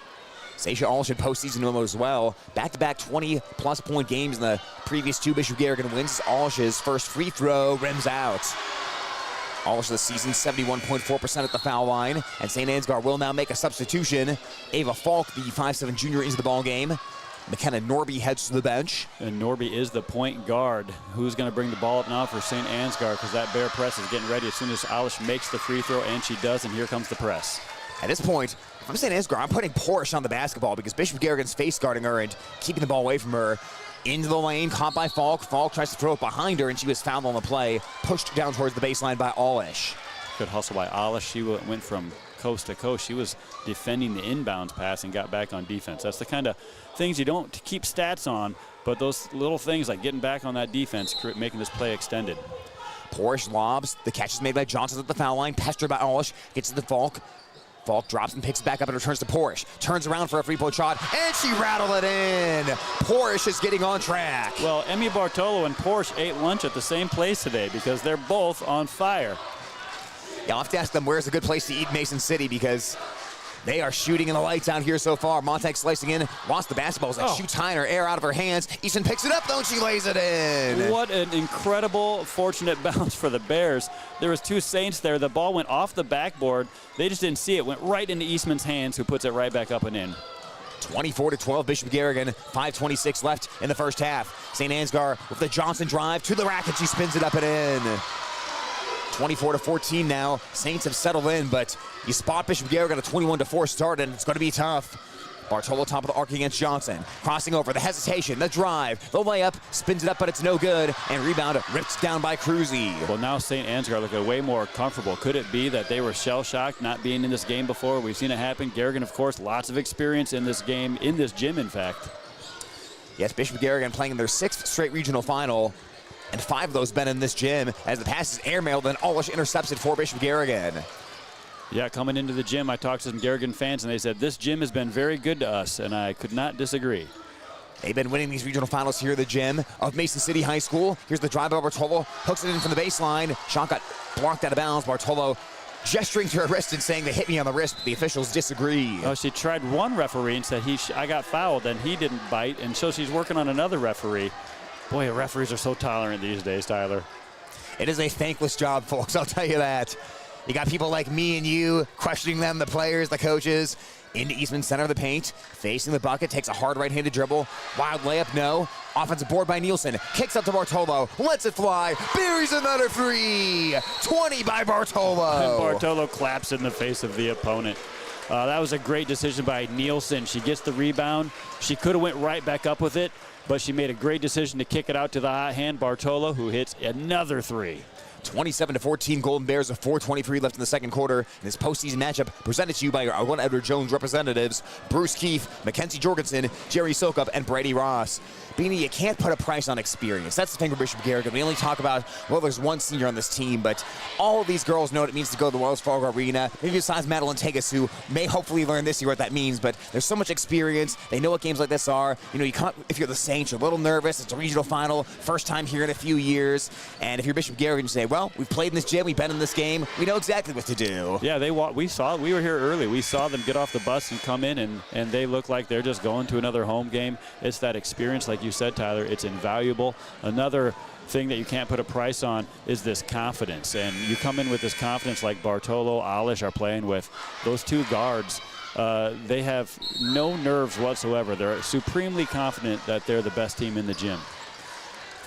Sasha Alish in postseason mode as well. Back-to-back 20-plus point games in the previous 2 Bishop Garrigan wins. Alish's first free throw rims out. Alish this season 71.4% at the foul line, and St. Ansgar will now make a substitution. Ava Falk, the 5'7 junior, into the ball game. McKenna Norby heads to the bench. And Norby is the point guard. Who's going to bring the ball up now for St. Ansgar, because that bear press is getting ready as soon as Alish makes the free throw, and she does, and here comes the press. At this point, if I'm St. Ansgar, I'm putting Porish on the basketball because Bishop Garrigan's face guarding her and keeping the ball away from her. Into the lane, caught by Falk. Falk tries to throw it behind her, and she was fouled on the play. Pushed down towards the baseline by Alish. Good hustle by Alish. She went from coast to coast. She was defending the inbounds pass and got back on defense. That's the kind of things you don't keep stats on, but those little things like getting back on that defense, making this play extended. Porish lobs. The catch is made by Johnson at the foul line. Pestered by Alish. Gets to the Falk. Falk drops and picks it back up and returns to Porish. Turns around for a three-point shot, and she rattled it in. Porish is getting on track. Well, Emmy Bartolo and Porish ate lunch at the same place today because they're both on fire. Yeah, I'll have to ask them where's a good place to eat Mason City because they are shooting in the lights out here so far. Montag slicing in, lost the basketball. Shoots high in her air out of her hands. Easton picks it up, though, and she lays it in. What an incredible, fortunate bounce for the Bears. There was 2 Saints there. The ball went off the backboard. They just didn't see it. Went right into Eastman's hands, who puts it right back up and in. 24-12, Bishop Garrigan. 5:26 left in the first half. St. Ansgar with the Johnson drive to the rack, and she spins it up and in. 24-14 now. Saints have settled in, but you spot Bishop Garrigan a 21-4 start, and it's going to be tough. Bartolo top of the arc against Johnson. Crossing over, the hesitation, the drive, the layup, spins it up, but it's no good. And rebound ripped down by Cruzy. Well, now St. Ansgar looking way more comfortable. Could it be that they were shell-shocked not being in this game before? We've seen it happen. Garrigan, of course, lots of experience in this game, in this gym, in fact. Yes, Bishop Garrigan playing in their 6th straight regional final, and 5 of those been in this gym as the pass is airmailed and Olish intercepts it for Bishop Garrigan. Yeah, coming into the gym, I talked to some Garrigan fans, and they said this gym has been very good to us, and I could not disagree. They've been winning these regional finals here at the gym of Mason City High School. Here's the drive by Bartolo, hooks it in from the baseline. Shot got blocked out of bounds. Bartolo gesturing to her wrist and saying they hit me on the wrist, but the officials disagree. Oh, she tried one referee and said I got fouled, and he didn't bite, and so she's working on another referee. Boy, referees are so tolerant these days, Tyler. It is a thankless job, folks, I'll tell you that. You got people like me and you questioning them, the players, the coaches. Into Eastman, center of the paint, facing the bucket, takes a hard right-handed dribble. Wild layup, no. Offensive board by Nielsen. Kicks up to Bartolo, lets it fly, buries another 3. 20 by Bartolo. And Bartolo claps in the face of the opponent. That was a great decision by Nielsen. She gets the rebound. She could have went right back up with it, but she made a great decision to kick it out to the hot hand Bartolo, who hits another 3. 27-14 Golden Bears with 4:23 left in the second quarter. This postseason matchup presented to you by your Algona Edward Jones representatives, Bruce Keefe, Mackenzie Jorgensen, Jerry Sokup, and Brady Ross. Beanie, you can't put a price on experience. That's the thing for Bishop Garrigan. We only talk about, well, there's one senior on this team, but all of these girls know what it means to go to the Wells Fargo Arena. Maybe besides Madeline Tegas, who may hopefully learn this year what that means, but there's so much experience. They know what games like this are. You know, you come, if you're the Saints, you're a little nervous. It's a regional final, first time here in a few years. And if you're Bishop Garrigan, you say, well, we've played in this gym, we've been in this game, we know exactly what to do. Yeah, we were here early. We saw them get off the bus and come in, and they look like they're just going to another home game. It's that experience, like you said, Tyler. It's invaluable. Another thing that you can't put a price on is this confidence. And you come in with this confidence like Bartolo, Olish are playing with. Those two guards, they have no nerves whatsoever. They're supremely confident that they're the best team in the gym.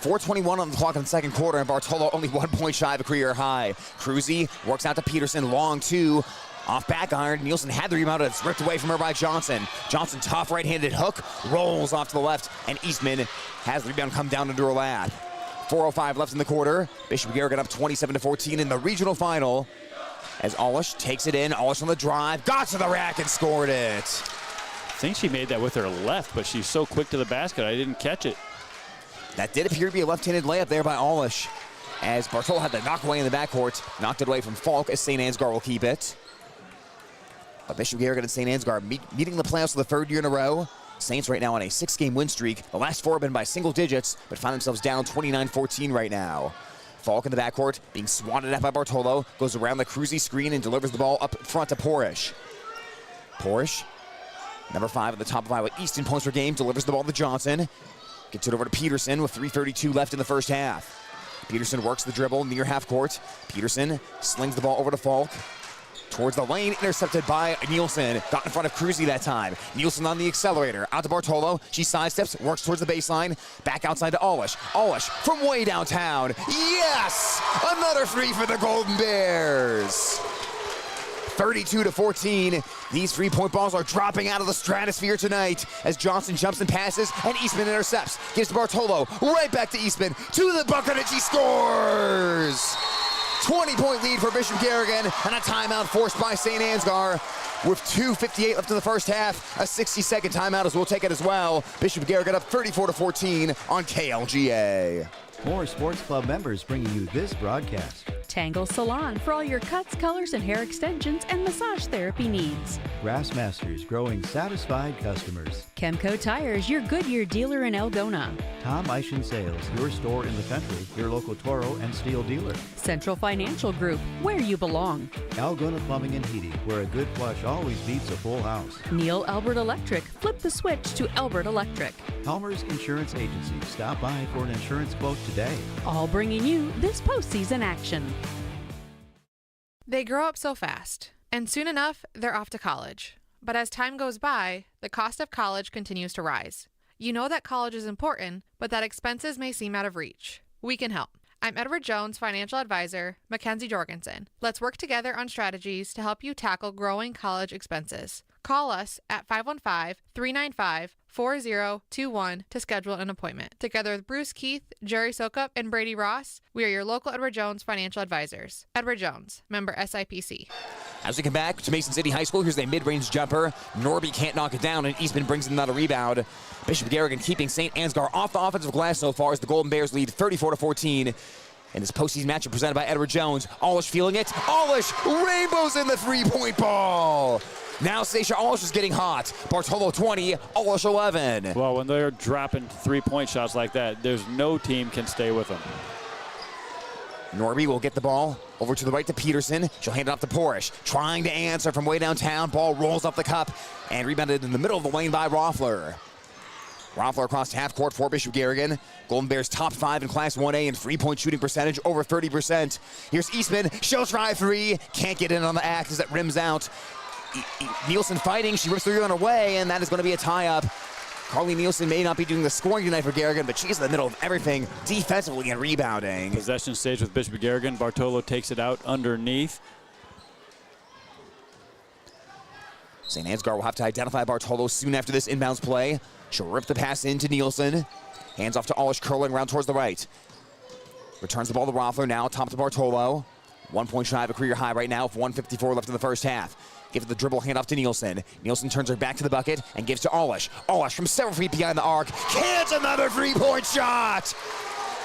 4:21 on the clock in the second quarter, and Bartolo only 1 point shy of a career high. Cruzy works out to Peterson, long 2. Off back iron, Nielsen had the rebound, it's ripped away from her by Johnson. Johnson, tough right-handed hook, rolls off to the left, and Eastman has the rebound come down into her lap. 4:05 left in the quarter. Bishop Garrigan up 27-14 in the regional final. As Olish takes it in, Olish on the drive, got to the rack and scored it. I think she made that with her left, but she's so quick to the basket, I didn't catch it. That did appear to be a left-handed layup there by Olish, as Bartolo had the knock away in the backcourt, knocked it away from Falk, as St. Ansgar will keep it. But Bishop Garrigan and St. Ansgar meeting the playoffs for the 3rd year in a row. Saints right now on a 6-game win streak. The last 4 have been by single digits, but find themselves down 29-14 right now. Falk in the backcourt, being swatted at by Bartolo, goes around the Cruzy screen and delivers the ball up front to Porish. Porish, number 5 at the top of Iowa Easton points per game, delivers the ball to Johnson. Gets it over to Peterson with 3:32 left in the first half. Peterson works the dribble near half court. Peterson slings the ball over to Falk. Towards the lane, intercepted by Nielsen. Got in front of Cruzy that time. Nielsen on the accelerator. Out to Bartolo. She sidesteps, works towards the baseline. Back outside to Olish. Olish from way downtown. Yes! Another 3 for the Golden Bears. 32-14. These 3-point balls are dropping out of the stratosphere tonight as Johnson jumps and passes, and Eastman intercepts. Gives to Bartolo. Right back to Eastman. To the bucket, and she scores! 20-point lead for Bishop Garrigan, and a timeout forced by St. Ansgar. With 2:58 left in the first half, a 60-second timeout as we'll take it as well. Bishop Garrigan up 34-14 on KLGA. More Sports Club members bringing you this broadcast. Tangle Salon for all your cuts, colors, and hair extensions and massage therapy needs. Grassmasters, growing satisfied customers. Chemco Tires, your Goodyear dealer in Algona. Tom Eischen Sales, your store in the country, your local Toro and Steel dealer. Central Financial Group, where you belong. Algona Plumbing and Heating, where a good flush always beats a full house. Neil Albert Electric, flip the switch to Albert Electric. Helmer's Insurance Agency, stop by for an insurance quote today. All bringing you this postseason action. They grow up so fast, and soon enough, they're off to college. But as time goes by, the cost of college continues to rise. You know that college is important, but that expenses may seem out of reach. We can help. I'm Edward Jones, financial advisor, Mackenzie Jorgensen. Let's work together on strategies to help you tackle growing college expenses. Call us at 515-395-4021 to schedule an appointment. Together with Bruce Keith, Jerry Sokup, and Brady Ross, we are your local Edward Jones financial advisors. Edward Jones, member SIPC. As we come back to Mason City High School, here's a mid-range jumper. Norby can't knock it down, and Eastman brings in another rebound. Bishop Garrigan keeping St. Ansgar off the offensive glass so far as the Golden Bears lead 34-14. In this postseason matchup presented by Edward Jones. Olish feeling it. Olish rainbows in the three-point ball. Now Stacia Olish is getting hot. Bartolo 20, Olish 11. Well, when they're dropping three-point shots like that, there's no team can stay with them. Norby will get the ball over to the right to Peterson. She'll hand it off to Porish. Trying to answer from way downtown. Ball rolls off the cup and rebounded in the middle of the lane by Roffler. Roffler across half court for Bishop Garrigan. Golden Bears top 5 in Class 1A in three-point shooting percentage, over 30%. Here's Eastman. She'll try three. Can't get in on the act as it rims out. Nielsen fighting. She rips the rebound away, and that is going to be a tie-up. Carly Nielsen may not be doing the scoring tonight for Garrigan, but she's in the middle of everything defensively and rebounding. Possession stage with Bishop Garrigan. Bartolo takes it out underneath. St. Ansgar will have to identify Bartolo soon after this inbounds play. She'll rip the pass into Nielsen. Hands off to Olish, curling around towards the right. Returns the ball to Roffler, now top to Bartolo. 1 point shy of a career high right now with 1:54 left in the first half. Gives the dribble hand off to Nielsen. Nielsen turns her back to the bucket and gives to Olish. Olish from several feet behind the arc. Hits another three-point shot!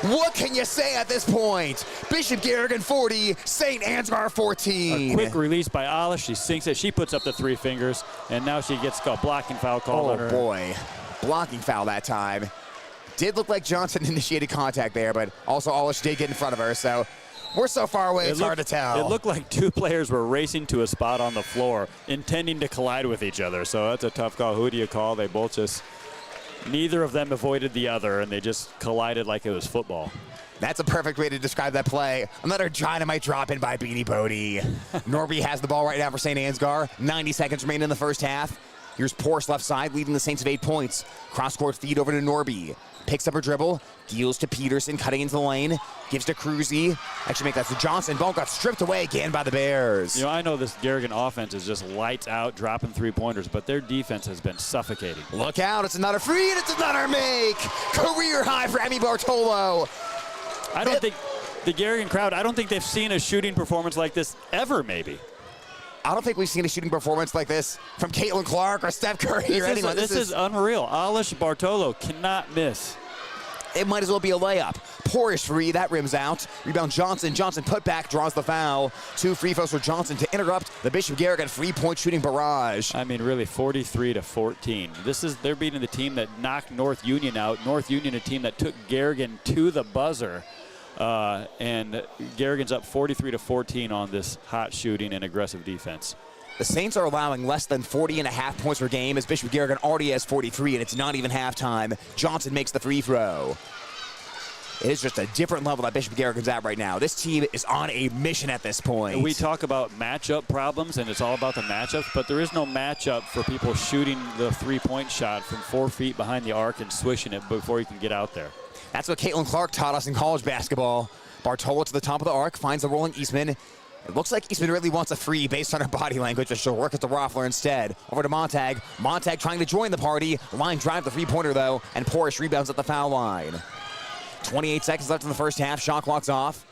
What can you say at this point? Bishop Garrigan 40, St. Ansgar 14. A quick release by Olish. She sinks it. She puts up the three fingers, and now she gets a blocking foul called on her. Oh, boy. Blocking foul that time. Did look like Johnson initiated contact there, but also Olish did get in front of her, so we're so far away, it's hard to tell. It looked like two players were racing to a spot on the floor, intending to collide with each other, so that's a tough call. Who do you call? They both just, neither of them avoided the other, and they just collided like it was football. That's a perfect way to describe that play. Another dynamite drop in by Beanie Bodie. Norby has the ball right now for St. Ansgar. 90 seconds remain in the first half. Here's Porsche left side, leading the Saints of 8 points. Cross-court feed over to Norby. Picks up her dribble, deals to Peterson, cutting into the lane, gives to Cruzy. Actually, make that to Johnson. Ball got stripped away again by the Bears. You know, I know this Garrigan offense is just lights out, dropping three-pointers, but their defense has been suffocating. Look out, it's another free, and it's another make! Career high for Emmy Bartolo. I don't think the Garrigan crowd, I don't think they've seen a shooting performance like this ever, maybe. I don't think we've seen a shooting performance like this from Caitlin Clark or Steph Curry or anyone. This is unreal. Olish Bartolo cannot miss. It might as well be a layup. Porish free, that rims out. Rebound Johnson. Johnson put back, draws the foul. 2 free throws for Johnson to interrupt the Bishop Garrigan three-point shooting barrage. I mean, really, 43-14. They're beating the team that knocked North Union out. North Union, a team that took Garrigan to the buzzer. And Garrigan's up 43-14 on this hot shooting and aggressive defense. The Saints are allowing less than 40.5 points per game as Bishop Garrigan already has 43, and it's not even halftime. Johnson makes the free throw. It is just a different level that Bishop Garrigan's at right now. This team is on a mission at this point. We talk about matchup problems, and it's all about the matchups, but there is no matchup for people shooting the three-point shot from 4 feet behind the arc and swishing it before you can get out there. That's what Caitlin Clark taught us in college basketball. Bartolo to the top of the arc, finds the rolling Eastman. It looks like Eastman really wants a free based on her body language, but she'll work at the Roffler instead. Over to Montag. Montag trying to join the party. Line drive the three-pointer, though, and Porish rebounds at the foul line. 28 seconds left in the first half. Shot clock's off.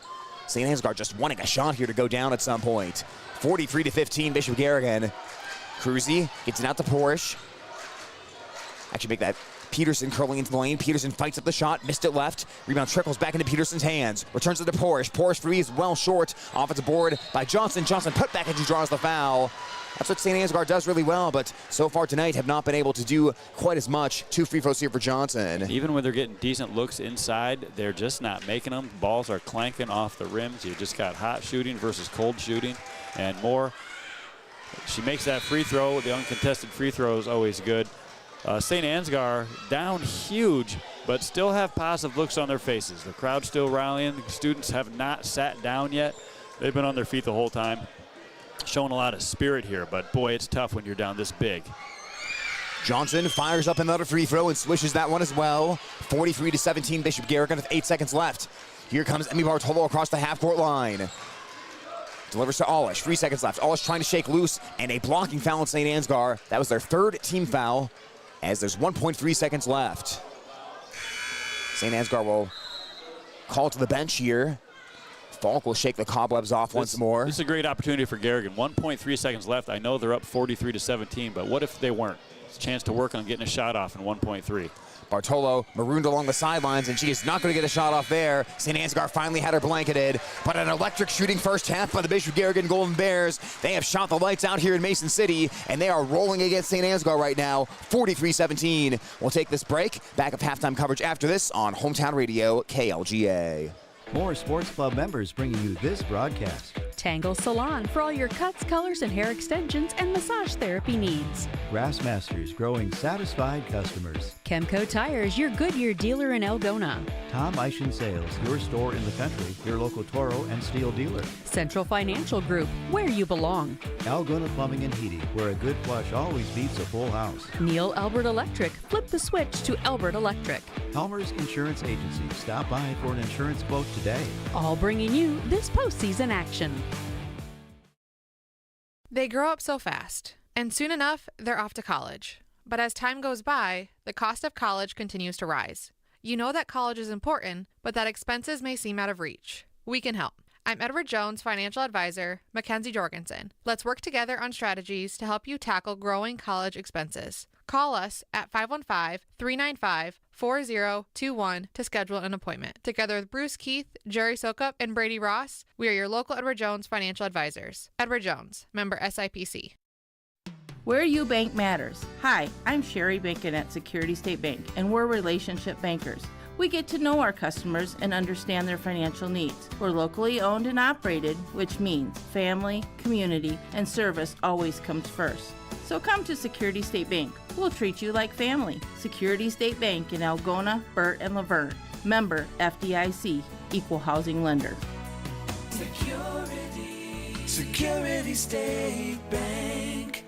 St. Ansgar just wanting a shot here to go down at some point. 43-15, Bishop Garrigan. Cruzy gets it out to Porish. Actually make that Peterson curling into the lane. Peterson fights up the shot, missed it left. Rebound trickles back into Peterson's hands. Returns it to Porish. Porish free is well short. Offensive board by Johnson. Johnson put back and she draws the foul. That's what St. Ansgar does really well, but so far tonight have not been able to do quite as much. 2 free throws here for Johnson. Even when they're getting decent looks inside, they're just not making them. Balls are clanking off the rims. You just got hot shooting versus cold shooting and more. She makes that free throw. The uncontested free throw is always good. St. Ansgar down huge, but still have positive looks on their faces. The crowd's still rallying. The students have not sat down yet. They've been on their feet the whole time. Showing a lot of spirit here, but boy, it's tough when you're down this big. Johnson fires up another free throw and swishes that one as well. 43-17, Bishop Garrigan with 8 seconds left. Here comes Emmy Bartolo across the half-court line. Delivers to Olish, 3 seconds left. Olish trying to shake loose, and a blocking foul on St. Ansgar. That was their 3rd team foul, as there's 1.3 seconds left. St. Ansgar will call to the bench here. Falk will shake the cobwebs off once more. This is a great opportunity for Garrigan. 1.3 seconds left. I know they're up 43-17, but what if they weren't? It's a chance to work on getting a shot off in 1.3. Bartolo marooned along the sidelines, and she is not going to get a shot off there. St. Ansgar finally had her blanketed, but an electric shooting first half by the Bishop Garrigan Golden Bears. They have shot the lights out here in Mason City, and they are rolling against St. Ansgar right now, 43-17. We'll take this break. Back of halftime coverage after this on Hometown Radio, KLGA. More Sports Club members bringing you this broadcast. Tangle Salon for all your cuts, colors, and hair extensions and massage therapy needs. Grassmasters growing satisfied customers. Chemco Tires, your Goodyear dealer in Algona. Tom Eischen Sales, your store in the country, your local Toro and Steel dealer. Central Financial Group, where you belong. Algona Plumbing and Heating, where a good flush always beats a full house. Neil Albert Electric, flip the switch to Albert Electric. Helmer's Insurance Agency, stop by for an insurance quote today. All bringing you this postseason action. They grow up so fast, and soon enough, they're off to college. But as time goes by, the cost of college continues to rise. You know that college is important, but that expenses may seem out of reach. We can help. I'm Edward Jones, financial advisor, Mackenzie Jorgensen. Let's work together on strategies to help you tackle growing college expenses. Call us at 515-395-4021 to schedule an appointment. Together with Bruce Keith, Jerry Sokup, and Brady Ross, we are your local Edward Jones financial advisors. Edward Jones, member SIPC. Where you bank matters. Hi, I'm Sherry Bankin at Security State Bank, and we're relationship bankers. We get to know our customers and understand their financial needs. We're locally owned and operated, which means family, community, and service always comes first. So come to Security State Bank. We'll treat you like family. Security State Bank in Algona, Burt, and Laverne. Member FDIC, Equal Housing Lender. Security State Bank.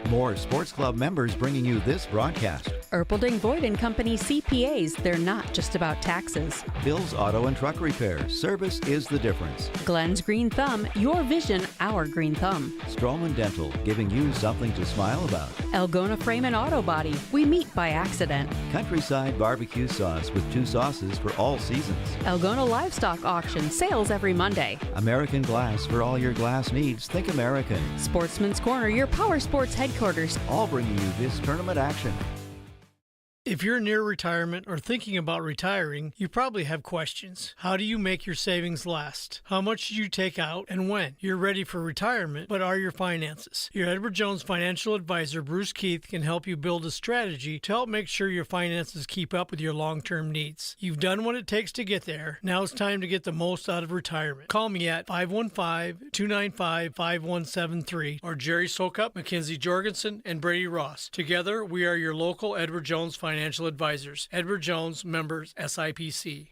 More Sports Club members bringing you this broadcast. Erpelding Voigt and Company CPAs, they're not just about taxes. Bill's Auto and Truck Repair, service is the difference. Glenn's Green Thumb, your vision, our green thumb. Strowman Dental, giving you something to smile about. Algona Frame and Auto Body, we meet by accident. Countryside Barbecue Sauce with 2 sauces for all seasons. Algona Livestock Auction, sales every Monday. American Glass, for all your glass needs, think American. Sportsman's Corner, your power sports headquarters. All bringing you this tournament action. If you're near retirement or thinking about retiring, you probably have questions. How do you make your savings last? How much do you take out and when? You're ready for retirement, but are your finances? Your Edward Jones financial advisor, Bruce Keith, can help you build a strategy to help make sure your finances keep up with your long-term needs. You've done what it takes to get there. Now it's time to get the most out of retirement. Call me at 515-295-5173 or Jerry Sokup, Mackenzie Jorgensen, and Brady Ross. Together, we are your local Edward Jones financial advisors. Edward Jones, members SIPC.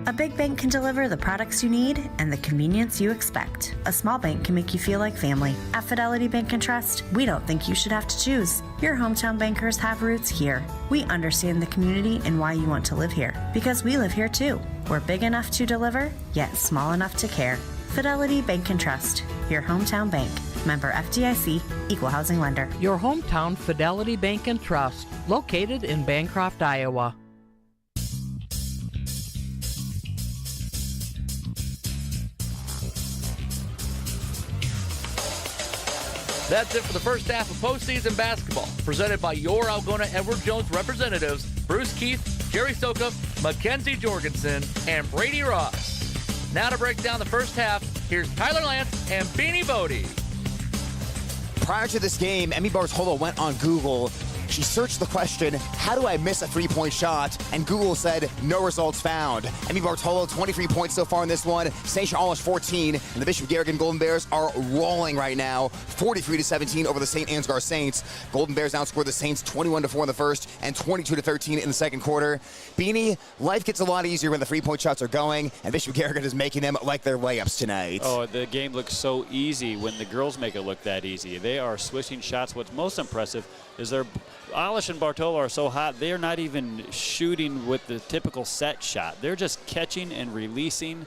A big bank can deliver the products you need and the convenience you expect. A small bank can make you feel like family. At Fidelity Bank and Trust, we don't think you should have to choose. Your hometown bankers have roots here. We understand the community and why you want to live here, because we live here too. We're big enough to deliver, yet small enough to care. Fidelity Bank and Trust, your hometown bank. Member FDIC, Equal Housing Lender. Your hometown Fidelity Bank and Trust, located in Bancroft, Iowa. That's it for the first half of postseason basketball, presented by your Algona Edward Jones representatives, Bruce Keith, Jerry Sokup, Mackenzie Jorgensen, and Brady Ross. Now to break down the first half, here's Tyler Lance and Beanie Bodie. Prior to this game, Emmy Bartolo went on Google. She searched the question, how do I miss a three-point shot? And Google said, no results found. Emmy Bartolo, 23 points so far in this one. Stacia Allish, 14. And the Bishop Garrigan Golden Bears are rolling right now, 43-17 over the St. Ansgar Saints. Golden Bears outscored the Saints 21-4 in the first and 22-13 in the second quarter. Beanie, life gets a lot easier when the three-point shots are going, and Bishop Garrigan is making them like their layups tonight. Oh, the game looks so easy when the girls make it look that easy. They are switching shots. What's most impressive is their Allish and Bartolo are so hot, they are not even shooting with the typical set shot. They're just catching and releasing.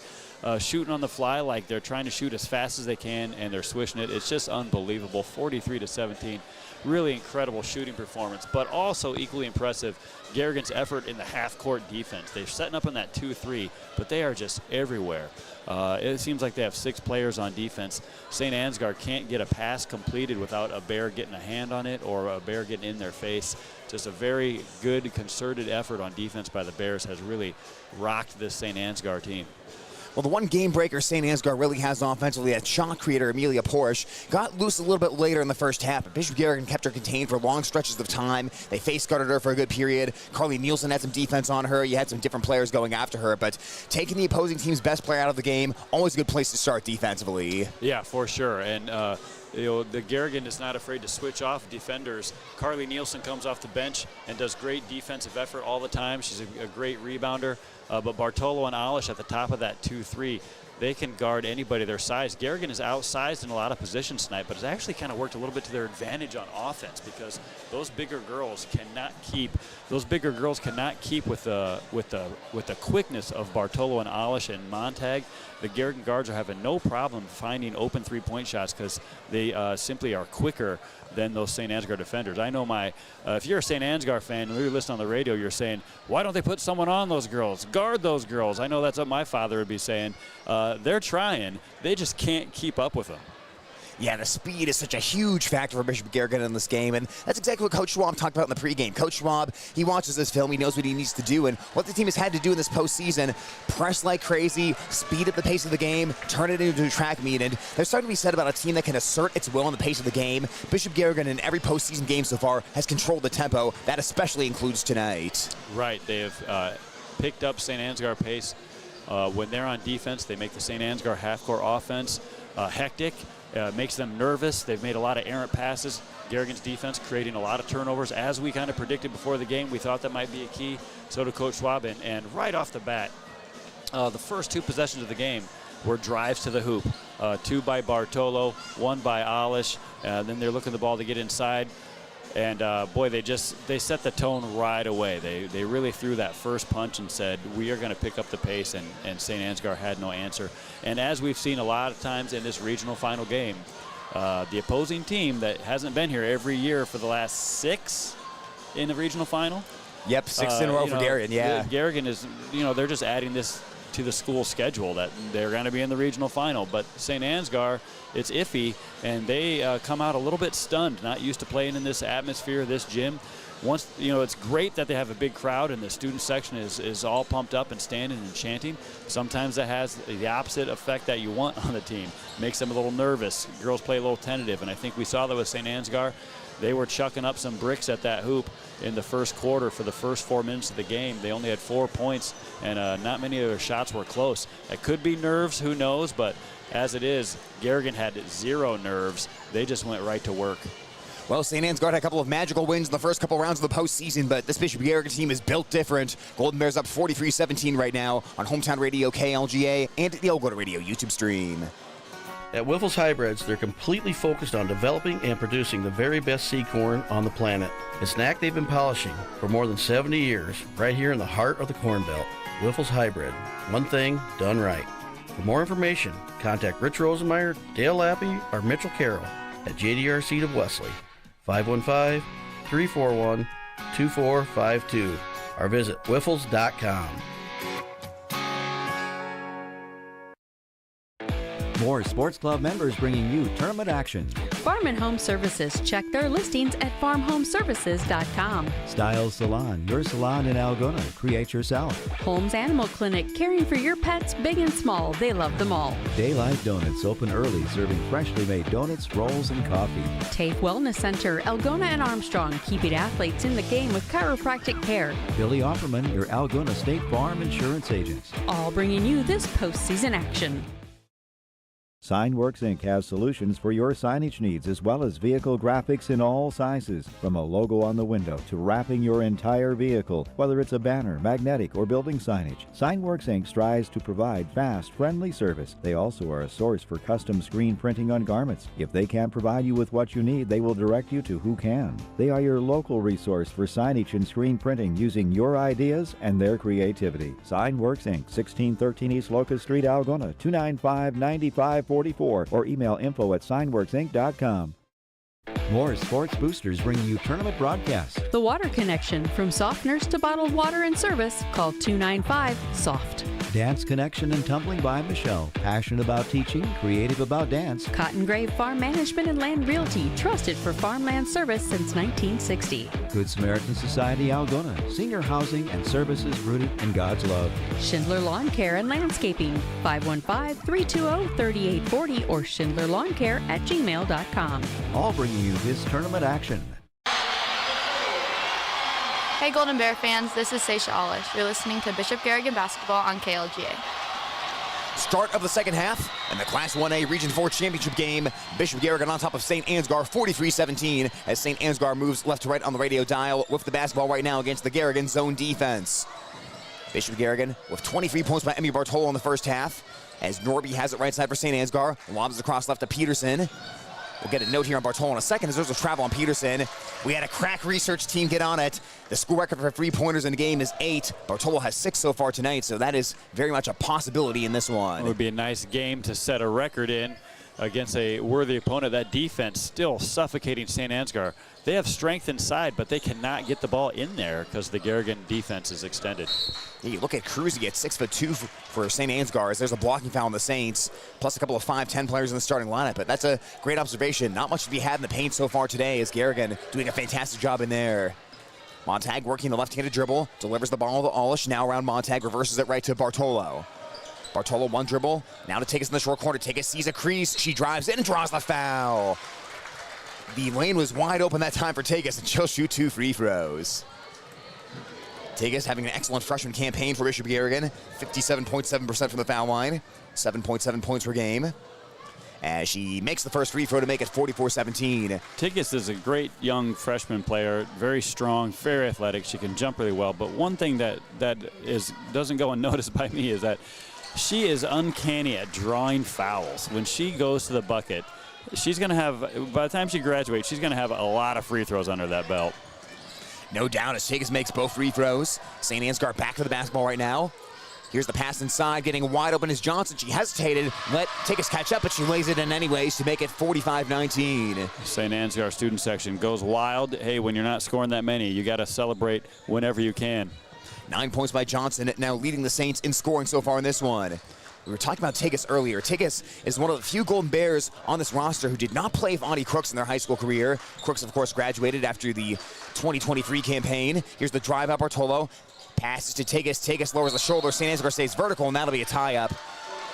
shooting on the fly like they're trying to shoot as fast as they can, and they're swishing it. It's just unbelievable. 43-17. Really incredible shooting performance, but also equally impressive Garrigan's effort in the half-court defense. They're setting up in that 2-3, but they are just everywhere. It seems like they have 6 players on defense. St. Ansgar can't get a pass completed without a Bear getting a hand on it or a Bear getting in their face. Just a very good, concerted effort on defense by the Bears has really rocked this St. Ansgar team. Well, the one game breaker St. Ansgar really has offensively, that shot creator Amelia Porsche, got loose a little bit later in the first half, but Bishop Garrigan kept her contained for long stretches of time. They face guarded her for a good period. Carly Nielsen had some defense on her. You had some different players going after her, but taking the opposing team's best player out of the game, always a good place to start defensively. Yeah, for sure. And the Garrigan is not afraid to switch off defenders. Carly Nielsen comes off the bench and does great defensive effort all the time. She's a great rebounder. But Bartolo and Alish at the top of that 2-3, they can guard anybody their size. Garrigan is outsized in a lot of positions tonight, but it's actually kind of worked a little bit to their advantage on offense because those bigger girls cannot keep with the quickness of Bartolo and Alish and Montag. The Garrigan guards are having no problem finding open three-point shots because they simply are quicker than those St. Ansgar defenders. I know if you're a St. Ansgar fan and you're listening on the radio, you're saying, why don't they put someone on those girls? Guard those girls. I know that's what my father would be saying. They're trying. They just can't keep up with them. Yeah, the speed is such a huge factor for Bishop Garrigan in this game, and that's exactly what Coach Schwab talked about in the pregame. Coach Schwab, he watches this film, he knows what he needs to do, and what the team has had to do in this postseason, press like crazy, speed up the pace of the game, turn it into a track meet, and there's something to be said about a team that can assert its will on the pace of the game. Bishop Garrigan in every postseason game so far has controlled the tempo. That especially includes tonight. Right, they have picked up St. Ansgar pace. When they're on defense, they make the St. Ansgar half-court offense hectic. Makes them nervous. They've made a lot of errant passes. Garrigan's defense creating a lot of turnovers. As we kind of predicted before the game, we thought that might be a key. So did Coach Schwab. And right off the bat, the first 2 possessions of the game were drives to the hoop. 2 by Bartolo, 1 by Alish. Then they're looking the ball to get inside. And boy, they set the tone right away. They really threw that first punch and said, we are going to pick up the pace, and St. Ansgar had no answer. And as we've seen a lot of times in this regional final game, the opposing team that hasn't been here every year for the last 6 in the regional final. Yep, 6 in a row for Garrigan, yeah. Garrigan is, they're just adding this to the school schedule that they're going to be in the regional final. But St. Ansgar, it's iffy, and they come out a little bit stunned, not used to playing in this atmosphere, this gym. Once, it's great that they have a big crowd and the student section is all pumped up and standing and chanting. Sometimes that has the opposite effect that you want on the team. Makes them a little nervous. Girls play a little tentative, and I think we saw that with St. Ansgar. They were chucking up some bricks at that hoop in the first quarter for the first 4 minutes of the game. They only had 4 points, and not many of their shots were close. It could be nerves, who knows, but as it is, Garrigan had 0 nerves. They just went right to work. Well, St. Ansgar had a couple of magical wins in the first couple rounds of the postseason, but this Bishop Garrigan team is built different. Golden Bears up 43-17 right now on Hometown Radio KLGA and the Algona Radio YouTube stream. At Wiffles Hybrids, they're completely focused on developing and producing the very best seed corn on the planet. A snack they've been polishing for more than 70 years, right here in the heart of the Corn Belt. Wiffles Hybrid, one thing done right. For more information, contact Rich Rosenmeyer, Dale Lappy, or Mitchell Carroll at JDR Seed of Wesley, 515-341-2452, or visit wiffles.com. More Sports Club members bringing you tournament action. Farm and Home Services. Check their listings at farmhomeservices.com. Styles Salon, your salon in Algona. Create yourself. Holmes Animal Clinic, caring for your pets, big and small. They love them all. Daylight Donuts, open early, serving freshly made donuts, rolls, and coffee. TAFE Wellness Center, Algona and Armstrong, keeping athletes in the game with chiropractic care. Billy Offerman, your Algona State Farm Insurance agent. All bringing you this postseason action. Signworks Inc. has solutions for your signage needs as well as vehicle graphics in all sizes, from a logo on the window to wrapping your entire vehicle, whether it's a banner, magnetic, or building signage. Signworks Inc. strives to provide fast, friendly service. They also are a source for custom screen printing on garments. If they can't provide you with what you need, they will direct you to who can. They are your local resource for signage and screen printing using your ideas and their creativity. Signworks Inc., 1613 East Locust Street, Algona, 295-9544, or email info@signworksinc.com. More Sports Boosters bringing you tournament broadcasts. The Water Connection. From softeners to bottled water and service, call 295-SOFT. Dance Connection and Tumbling by Michelle. Passionate about teaching, creative about dance. Cotton Grave Farm Management and Land Realty. Trusted for farmland service since 1960. Good Samaritan Society Algona. Senior housing and services rooted in God's love. Schindler Lawn Care and Landscaping. 515-320-3840 or schindlerlawncare@gmail.com. All bringing you this tournament action. Hey Golden Bear fans, this is Seisha Alish. You're listening to Bishop Garrigan Basketball on KLGA. Start of the second half and the Class 1A Region 4 championship game. Bishop Garrigan on top of St. Ansgar 43-17 as St. Ansgar moves left to right on the radio dial with the basketball right now against the Garrigan zone defense. Bishop Garrigan with 23 points by Emmy Bartolo in the first half as Norby has it right side for St. Ansgar. Lobs across left to Peterson. We'll get a note here on Bartolo in a second as there's a travel on Peterson. We had a crack research team get on it. The school record for three-pointers in the game is 8. Bartolo has 6 so far tonight, so that is very much a possibility in this one. It would be a nice game to set a record in against a worthy opponent. That defense still suffocating St. Ansgar. They have strength inside, but they cannot get the ball in there because the Garrigan defense is extended. Yeah, you look at Cruzy at 6'2" for St. Ansgar. There's a blocking foul on the Saints, plus a couple of 5'10" players in the starting lineup. But that's a great observation. Not much to be had in the paint so far today as Garrigan doing a fantastic job in there. Montag working the left-handed dribble, delivers the ball to Alish. Now around Montag, reverses it right to Bartolo. Bartolo one dribble, now to take us in the short corner. Take us, sees a crease. She drives in and draws the foul. The lane was wide open that time for Tegas, and she'll shoot 2 free throws. Tegas having an excellent freshman campaign for Bishop Garrigan, 57.7% from the foul line, 7.7 points per game. As she makes the first free throw to make it 44-17. Tegas is a great young freshman player, very strong, very athletic. She can jump really well. But one thing that doesn't go unnoticed by me is that she is uncanny at drawing fouls. When she goes to the bucket, she's going to have, by the time she graduates, she's going to have a lot of free throws under that belt. No doubt as Tegas makes both free throws. St. Ansgar back to the basketball right now. Here's the pass inside, getting wide open is Johnson. She hesitated, let Tegas catch up, but she lays it in anyways to make it 45-19. St. Ansgar student section goes wild. Hey, when you're not scoring that many, you got to celebrate whenever you can. 9 points by Johnson, now leading the Saints in scoring so far in this one. We were talking about Tegas earlier. Tegas is one of the few Golden Bears on this roster who did not play with Audie Crooks in their high school career. Crooks, of course, graduated after the 2023 campaign. Here's the drive up Bartolo. Passes to Tegas. Tegas lowers the shoulder. St. Ansgar stays vertical, and that'll be a tie-up.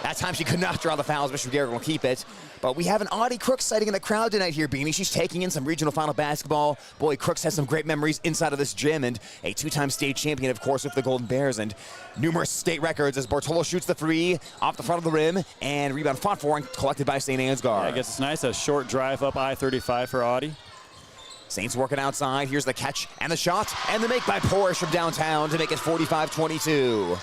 That time she could not draw the fouls. Bishop Garrigan will keep it. But we have an Audie Crooks sighting in the crowd tonight here, Beanie. She's taking in some regional final basketball. Boy, Crooks has some great memories inside of this gym, and a 2-time state champion, of course, with the Golden Bears, and numerous state records as Bartolo shoots the three off the front of the rim, and rebound fought for and collected by St. Ansgar. Yeah, I guess it's nice, a short drive up I-35 for Audie. Saints working outside. Here's the catch and the shot and the make by Porish from downtown to make it 45-22.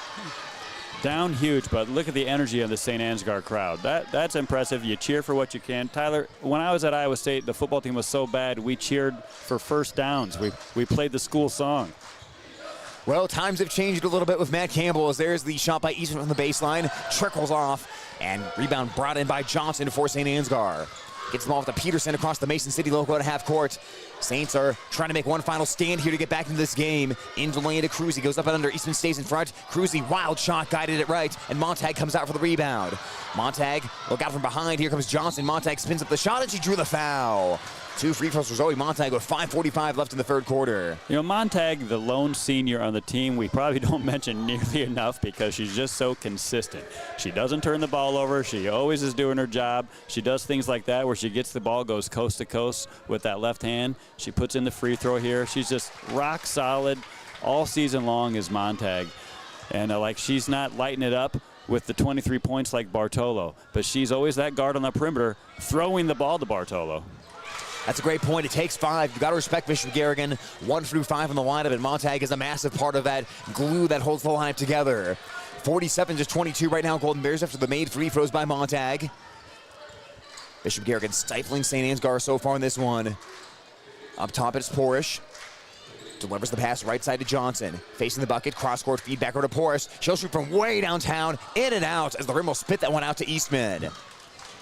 Down huge, but look at the energy of the St. Ansgar crowd. That's impressive. You cheer for what you can. Tyler, when I was at Iowa State, the football team was so bad, we cheered for first downs. We played the school song. Well, times have changed a little bit with Matt Campbell as there's the shot by Eastman from the baseline. Trickles off, and rebound brought in by Johnson for St. Ansgar. Gets the ball off to Peterson across the Mason City logo at half court. Saints are trying to make one final stand here to get back into this game. Into the lane to Cruzy, goes up and under. Eastman stays in front. Cruzy, wild shot, guided it right, and Montag comes out for the rebound. Montag, look out from behind. Here comes Johnson. Montag spins up the shot, and she drew the foul. 2 free throws for Zoe Montag with 5:45 left in the third quarter. You know, Montag, the lone senior on the team, we probably don't mention nearly enough because she's just so consistent. She doesn't turn the ball over. She always is doing her job. She does things like that where she gets the ball, goes coast to coast with that left hand. She puts in the free throw here. She's just rock solid all season long is Montag. And like she's not lighting it up with the 23 points like Bartolo, but she's always that guard on the perimeter throwing the ball to Bartolo. That's a great point. It takes 5. You've got to respect Bishop Garrigan. 1 through 5 in the lineup, and Montag is a massive part of that glue that holds the lineup together. 47-22 right now, Golden Bears after the made free throws by Montag. Bishop Garrigan stifling St. Ansgar so far in this one. Up top, it's Porish. Delivers the pass right side to Johnson. Facing the bucket, cross-court feed back over to Porish. She'll shoot from way downtown, in and out, as the rim will spit that one out to Eastman.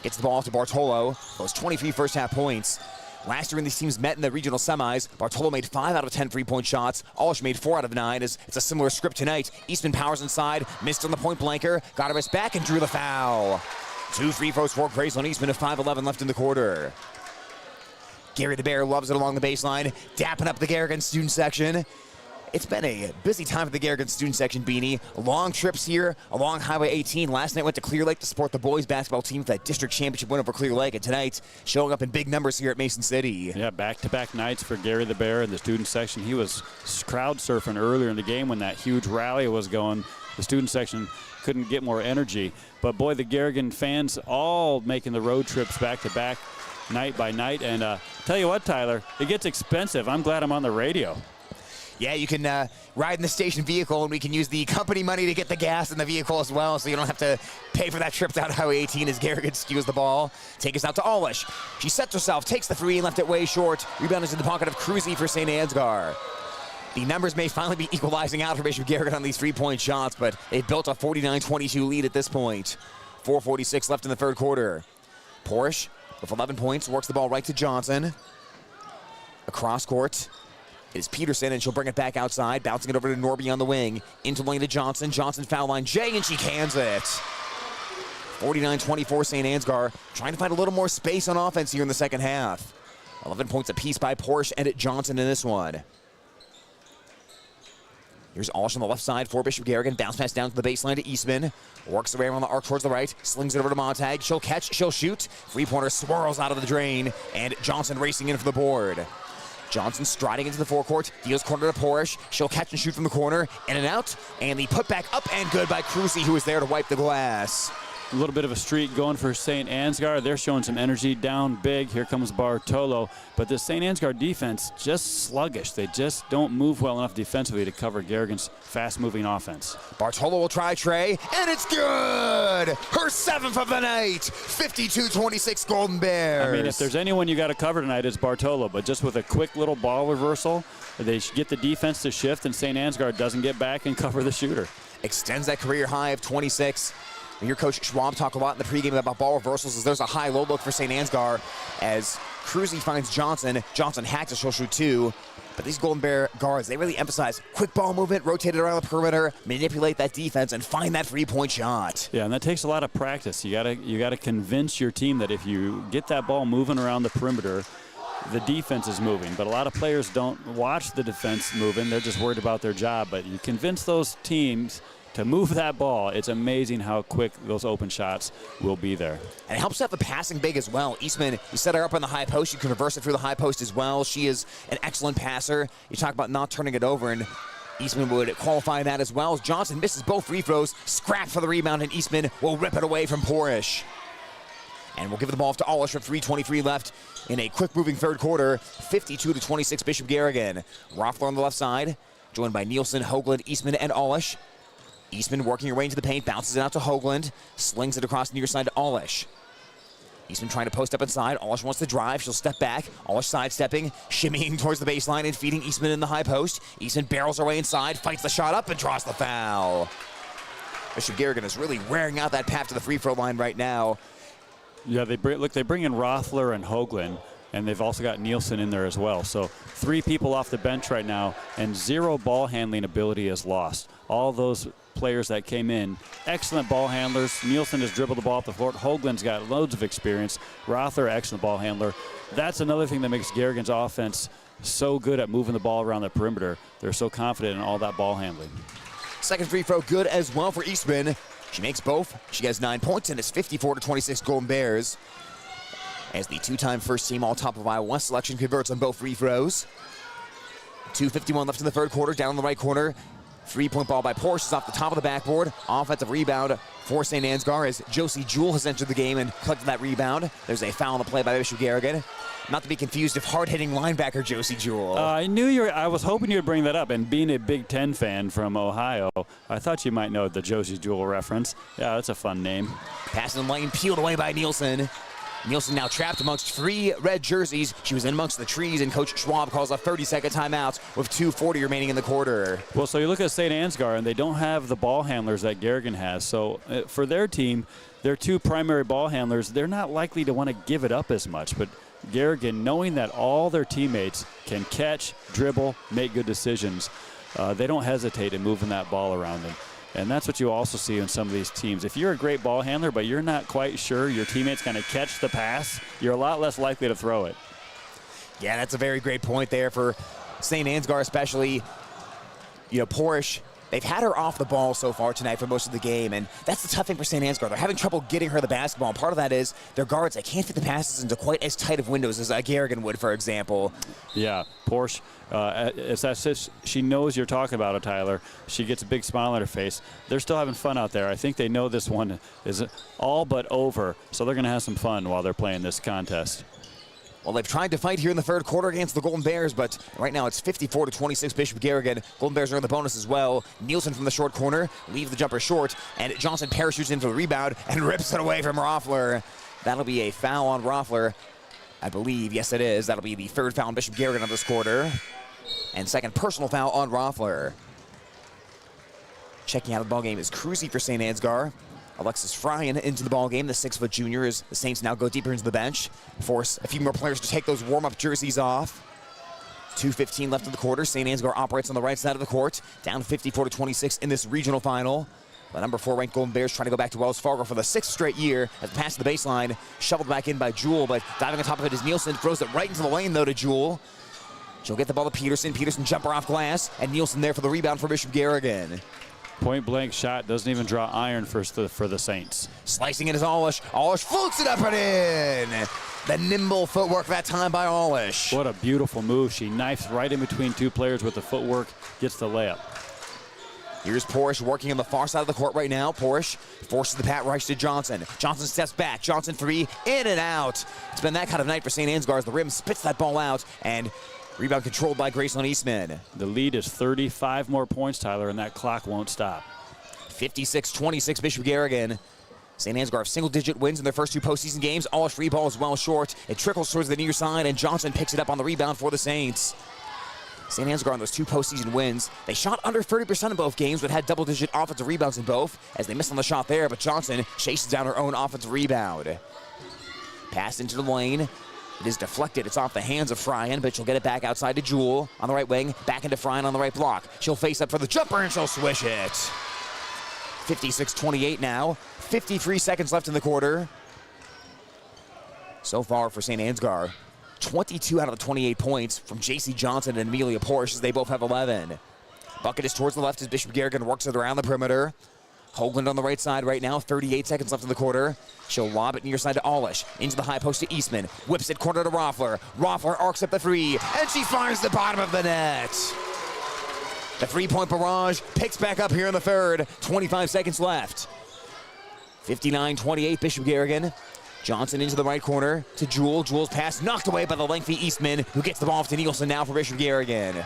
Gets the ball off to Bartolo. Those 23 first-half points. Last year when these teams met in the regional semis, Bartolo made 5 out of 10 three-point shots. Alish made 4 out of 9. It's a similar script tonight. Eastman powers inside, missed on the point blanker, got her wrist back and drew the foul. 2 free throws for Graceland Eastman, 5:11 left in the quarter. Gary the Bear loves it along the baseline, dapping up the Garrigan student section. It's been a busy time for the Garrigan student section, Beanie. Long trips here along Highway 18. Last night went to Clear Lake to support the boys basketball team for that district championship win over Clear Lake. And tonight, showing up in big numbers here at Mason City. Yeah, back-to-back nights for Gary the Bear in the student section. He was crowd surfing earlier in the game when that huge rally was going. The student section couldn't get more energy. But boy, the Garrigan fans all making the road trips back-to-back night by night. And tell you what, Tyler, it gets expensive. I'm glad I'm on the radio. Yeah, you can ride in the station vehicle, and we can use the company money to get the gas in the vehicle as well, so you don't have to pay for that trip down Highway 18 as Garrigan steals the ball. Take us out to Alish. She sets herself, takes the 3, and left it way short. Rebound is in the pocket of Cruzy for St. Ansgar. The numbers may finally be equalizing out for Bishop Garrigan on these 3-point shots, but they've built a 49-22 lead at this point. 4:46 left in the third quarter. Porish with 11 points, works the ball right to Johnson. Across court. It is Peterson, and she'll bring it back outside, bouncing it over to Norby on the wing. Into lane to Johnson. Johnson foul line J, and she cans it. 49-24 St. Ansgar, trying to find a little more space on offense here in the second half. 11 points apiece by Porsche and Johnson in this one. Here's Alish on the left side for Bishop Garrigan. Bounce pass down to the baseline to Eastman. Works her way around the arc towards the right. Slings it over to Montag. She'll catch, she'll shoot. Three-pointer swirls out of the drain, and Johnson racing in for the board. Johnson striding into the forecourt, deals corner to Porish. She'll catch and shoot from the corner, in and out, and the putback up and good by Cruzy, who is there to wipe the glass. A little bit of a streak going for St. Ansgar. They're showing some energy down big. Here comes Bartolo. But this St. Ansgar defense, just sluggish. They just don't move well enough defensively to cover Garrigan's fast-moving offense. Bartolo will try Trey, and it's good! Her 7th of the night! 52-26 Golden Bears. I mean, if there's anyone you got to cover tonight, it's Bartolo. But just with a quick little ball reversal, they should get the defense to shift, and St. Ansgar doesn't get back and cover the shooter. Extends that career high of 26. We hear Coach Schwab talk a lot in the pregame about ball reversals as there's a high-low look for St. Ansgar as Cruzy finds Johnson. Johnson hacks it, she'll shoot 2. But these Golden Bear guards, they really emphasize quick ball movement, rotate it around the perimeter, manipulate that defense, and find that 3-point shot. Yeah, and that takes a lot of practice. You gotta convince your team that if you get that ball moving around the perimeter, the defense is moving. But a lot of players don't watch the defense moving. They're just worried about their job. But you convince those teams to move that ball, it's amazing how quick those open shots will be there. And it helps to have the passing big as well. Eastman, you set her up on the high post. You can reverse it through the high post as well. She is an excellent passer. You talk about not turning it over, and Eastman would qualify that as well. As Johnson misses both free throws, scrap for the rebound, and Eastman will rip it away from Porish. And we'll give the ball off to Alish with 3:23 left in a quick-moving third quarter. 52-26 Bishop Garrigan. Rothler on the left side, joined by Nielsen, Hoagland, Eastman, and Alish. Eastman working her way into the paint, bounces it out to Hoagland, slings it across the near side to Alish. Eastman trying to post up inside. Alish wants to drive. She'll step back. Alish sidestepping, shimmying towards the baseline and feeding Eastman in the high post. Eastman barrels her way inside, fights the shot up, and draws the foul. Bishop Garrigan is really wearing out that path to the free throw line right now. Yeah, they bring in Rothler and Hoagland, and they've also got Nielsen in there as well. So 3 people off the bench right now, and 0 ball handling ability is lost. All those players that came in, excellent ball handlers. Nielsen has dribbled the ball off the floor. Hoagland's got loads of experience. Rothler, excellent ball handler. That's another thing that makes Garrigan's offense so good at moving the ball around the perimeter. They're so confident in all that ball handling. Second free throw good as well for Eastman. She makes both. She has 9 points, and it's 54-26 Golden Bears. As the 2-time first team all top of Iowa West selection converts on both free throws. 2:51 left in the third quarter. Down in the right corner, Three-point ball by Porsche is off the top of the backboard. Offensive rebound for St. Ansgar as Josie Jewell has entered the game and collected that rebound. There's a foul on the play by Bishop Garrigan. Not to be confused with hard-hitting linebacker Josie Jewell. I was hoping you'd bring that up, and being a Big Ten fan from Ohio, I thought you might know the Josie Jewell reference. Yeah, that's a fun name. Pass in the lane, peeled away by Nielsen. Nielsen now trapped amongst 3 red jerseys. She was in amongst the trees, and Coach Schwab calls a 30-second timeout with 2:40 remaining in the quarter. Well, so you look at St. Ansgar, and they don't have the ball handlers that Garrigan has. So for their team, their 2 primary ball handlers, they're not likely to want to give it up as much. But Garrigan, knowing that all their teammates can catch, dribble, make good decisions, they don't hesitate in moving that ball around them. And that's what you also see in some of these teams. If you're a great ball handler, but you're not quite sure your teammate's going to catch the pass, you're a lot less likely to throw it. Yeah, that's a very great point there for St. Ansgar, especially. Porsche, they've had her off the ball so far tonight for most of the game, and that's the tough thing for St. Ansgar. They're having trouble getting her the basketball, and part of that is their guards, they can't fit the passes into quite as tight of windows as Garrigan would, for example. Yeah, Porsche, she knows you're talking about it, Tyler. She gets a big smile on her face. They're still having fun out there. I think they know this one is all but over, so they're going to have some fun while they're playing this contest. Well, they've tried to fight here in the third quarter against the Golden Bears, but right now it's 54-26 Bishop Garrigan. Golden Bears are in the bonus as well. Nielsen from the short corner leaves the jumper short, and Johnson parachutes in for the rebound and rips it away from Roffler. That'll be a foul on Roffler, I believe. Yes, it is. That'll be the third foul on Bishop Garrigan of this quarter, and second personal foul on Roffler. Checking out of the ballgame is Cruzy for St. Ansgar. Alexis Fryan into the ballgame, the 6-foot junior, as the Saints now go deeper into the bench. Force a few more players to take those warm-up jerseys off. 2:15 left in the quarter. St. Ansgar operates on the right side of the court, down 54-26 in this regional final. The number 4 ranked Golden Bears trying to go back to Wells Fargo for the 6th straight year. As the pass to the baseline, shoveled back in by Jewell, but diving on top of it is Nielsen. Throws it right into the lane, though, to Jewell. She'll get the ball to Peterson. Peterson jumper off glass, and Nielsen there for the rebound for Bishop Garrigan. Point-blank shot, doesn't even draw iron for the Saints. Slicing it is Olish. Olish floats it up and in. The nimble footwork that time by Olish. What a beautiful move. She knifes right in between 2 players with the footwork, gets the layup. Here's Porsche working on the far side of the court right now. Porsche forces the pat rush to Johnson. Johnson steps back. Johnson 3, in and out. It's been that kind of night for St. Ansgar as the rim spits that ball out, and rebound controlled by Gracelyn Eastman. The lead is 35 more points, Tyler, and that clock won't stop. 56-26 Bishop Garrigan. St. Ansgar have single-digit wins in their first 2 postseason games. All free ball is well short. It trickles towards the near side, and Johnson picks it up on the rebound for the Saints. St. Ansgar on those 2 postseason wins. They shot under 30% in both games, but had double-digit offensive rebounds in both, as they missed on the shot there, but Johnson chases down her own offensive rebound. Pass into the lane. It is deflected. It's off the hands of Fryan, but she'll get it back outside to Jewell on the right wing. Back into Fryan on the right block. She'll face up for the jumper, and she'll swish it. 56-28 now. 53 seconds left in the quarter. So far for St. Ansgar, 22 out of the 28 points from J.C. Johnson and Amelia Porsche, as they both have 11. Bucket is towards the left as Bishop Garrigan works it around the perimeter. Hoagland on the right side right now, 38 seconds left in the quarter. She'll lob it near side to Olish. Into the high post to Eastman. Whips it corner to Roffler. Roffler arcs up the 3, and she finds the bottom of the net. The 3-point barrage picks back up here in the third. 25 seconds left. 59-28 Bishop Garrigan. Johnson into the right corner to Jewell. Jewell's pass knocked away by the lengthy Eastman, who gets the ball off to Nielsen now for Bishop Garrigan.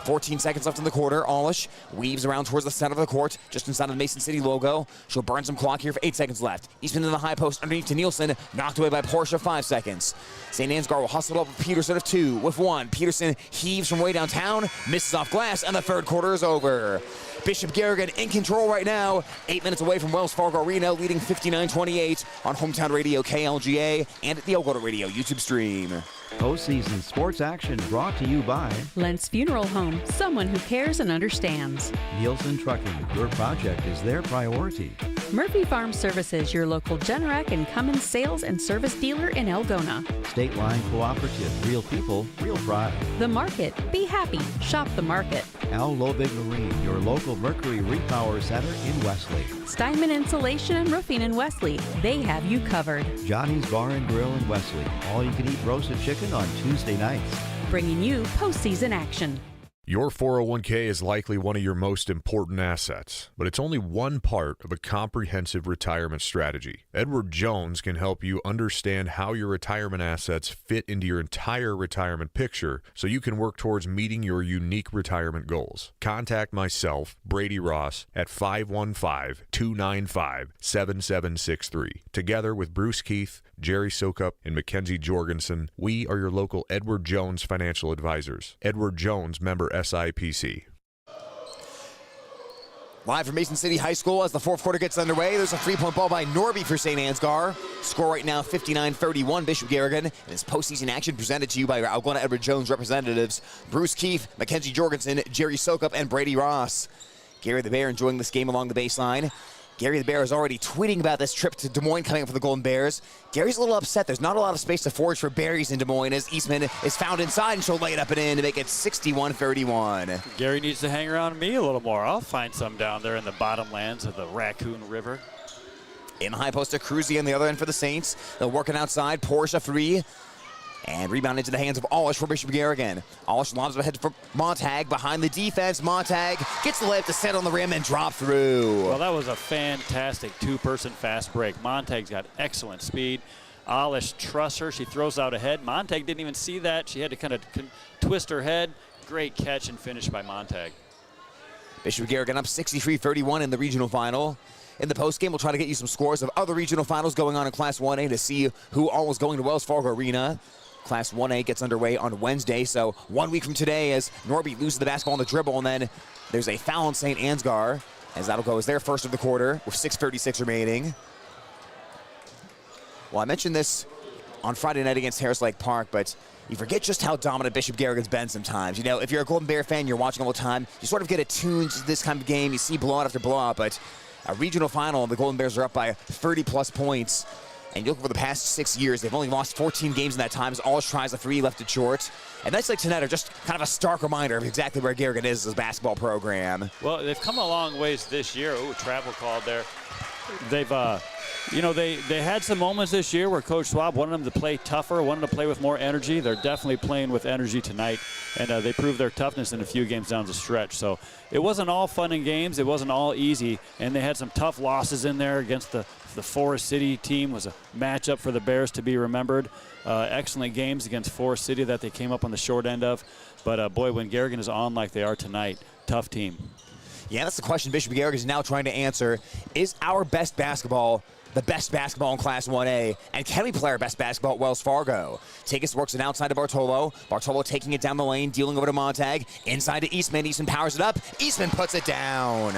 14 seconds left in the quarter. Olish weaves around towards the center of the court, just inside of the Mason City logo. She'll burn some clock here for 8 seconds left. Eastman in the high post underneath to Nielsen, knocked away by Porsche, 5 seconds. St. Ansgar will hustle up with Peterson of 2 with 1. Peterson heaves from way downtown, misses off glass, and the third quarter is over. Bishop Garrigan in control right now, 8 minutes away from Wells Fargo Arena, leading 59-28 on Hometown Radio KLGA and at the Algona Radio YouTube stream. Postseason sports action brought to you by Lentz Funeral Home, someone who cares and understands. Nielsen Trucking, your project is their priority. Murphy Farm Services, your local Generac and Cummins sales and service dealer in Algona. State Line Cooperative, real people, real pride. The Market, be happy, shop the Market. Al Lobig Marine, your local Mercury Repower Center in Wesley. Steinman Insulation and Roofing in Wesley, they have you covered. Johnny's Bar and Grill in Wesley, all you can eat roasted chicken on Tuesday nights. Bringing you postseason action. Your 401k is likely one of your most important assets, but it's only one part of a comprehensive retirement strategy. Edward Jones can help you understand how your retirement assets fit into your entire retirement picture so you can work towards meeting your unique retirement goals. Contact myself, Brady Ross, at 515-295-7763. Together with Bruce Keith, Jerry Sokup, and Mackenzie Jorgensen, we are your local Edward Jones financial advisors. Edward Jones, member SIPC. Live from Mason City High School as the fourth quarter gets underway. There's a three-point ball by Norby for St. Ansgar. Score right now 59-31, Bishop Garrigan. And this postseason action presented to you by our Algona Edward Jones representatives, Bruce Keefe, Mackenzie Jorgensen, Jerry Sokup, and Brady Ross. Gary the Bear enjoying this game along the baseline. Gary the Bear is already tweeting about this trip to Des Moines coming up for the Golden Bears. Gary's a little upset. There's not a lot of space to forage for berries in Des Moines as Eastman is found inside, and she'll lay it up and in to make it 61-31. Gary needs to hang around me a little more. I'll find some down there in the bottomlands of the Raccoon River. In the high post to Cruzy on the other end for the Saints. They're working outside. Porsche free. And rebound into the hands of Olish for Bishop Garrigan. Olish lobs ahead for Montag behind the defense. Montag gets the layup to set on the rim and drop through. Well, that was a fantastic two-person fast break. Montag's got excellent speed. Olish trusts her. She throws out ahead. Montag didn't even see that. She had to kind of twist her head. Great catch and finish by Montag. Bishop Garrigan up 63-31 in the regional final. In the postgame, we'll try to get you some scores of other regional finals going on in Class 1A to see who all is going to Wells Fargo Arena. Class 1A gets underway on Wednesday, so 1 week from today as Norby loses the basketball on the dribble, and then there's a foul on St. Ansgar, as that'll go as their first of the quarter with 6:36 remaining. Well, I mentioned this on Friday night against Harris Lake Park, but you forget just how dominant Bishop Garrigan's been sometimes. You know, if you're a Golden Bear fan, you're watching all the time, you sort of get attuned to this kind of game. You see blowout after blowout, but a regional final, the Golden Bears are up by 30-plus points. And you look over the past 6 years, they've only lost 14 games in that time as Olish tries a three, left it short. And nights like tonight are just kind of a stark reminder of exactly where Garrigan is as a basketball program. Well, they've come a long ways this year. Ooh, travel called there. They've, you know, they had some moments this year where Coach Schwab wanted them to play tougher, wanted to play with more energy. They're definitely playing with energy tonight, and they proved their toughness in a few games down the stretch. So it wasn't all fun and games. It wasn't all easy, and they had some tough losses in there against the Forest City team. Was a matchup for the Bears to be remembered. Excellent games against Forest City that they came up on the short end of. But, boy, when Garrigan is on like they are tonight, tough team. Yeah, that's the question Bishop Garrigan is now trying to answer. Is our best basketball the best basketball in Class 1A? And can we play our best basketball at Wells Fargo? Takis works it outside to Bartolo. Bartolo taking it down the lane, dealing over to Montag. Inside to Eastman. Eastman powers it up. Eastman puts it down.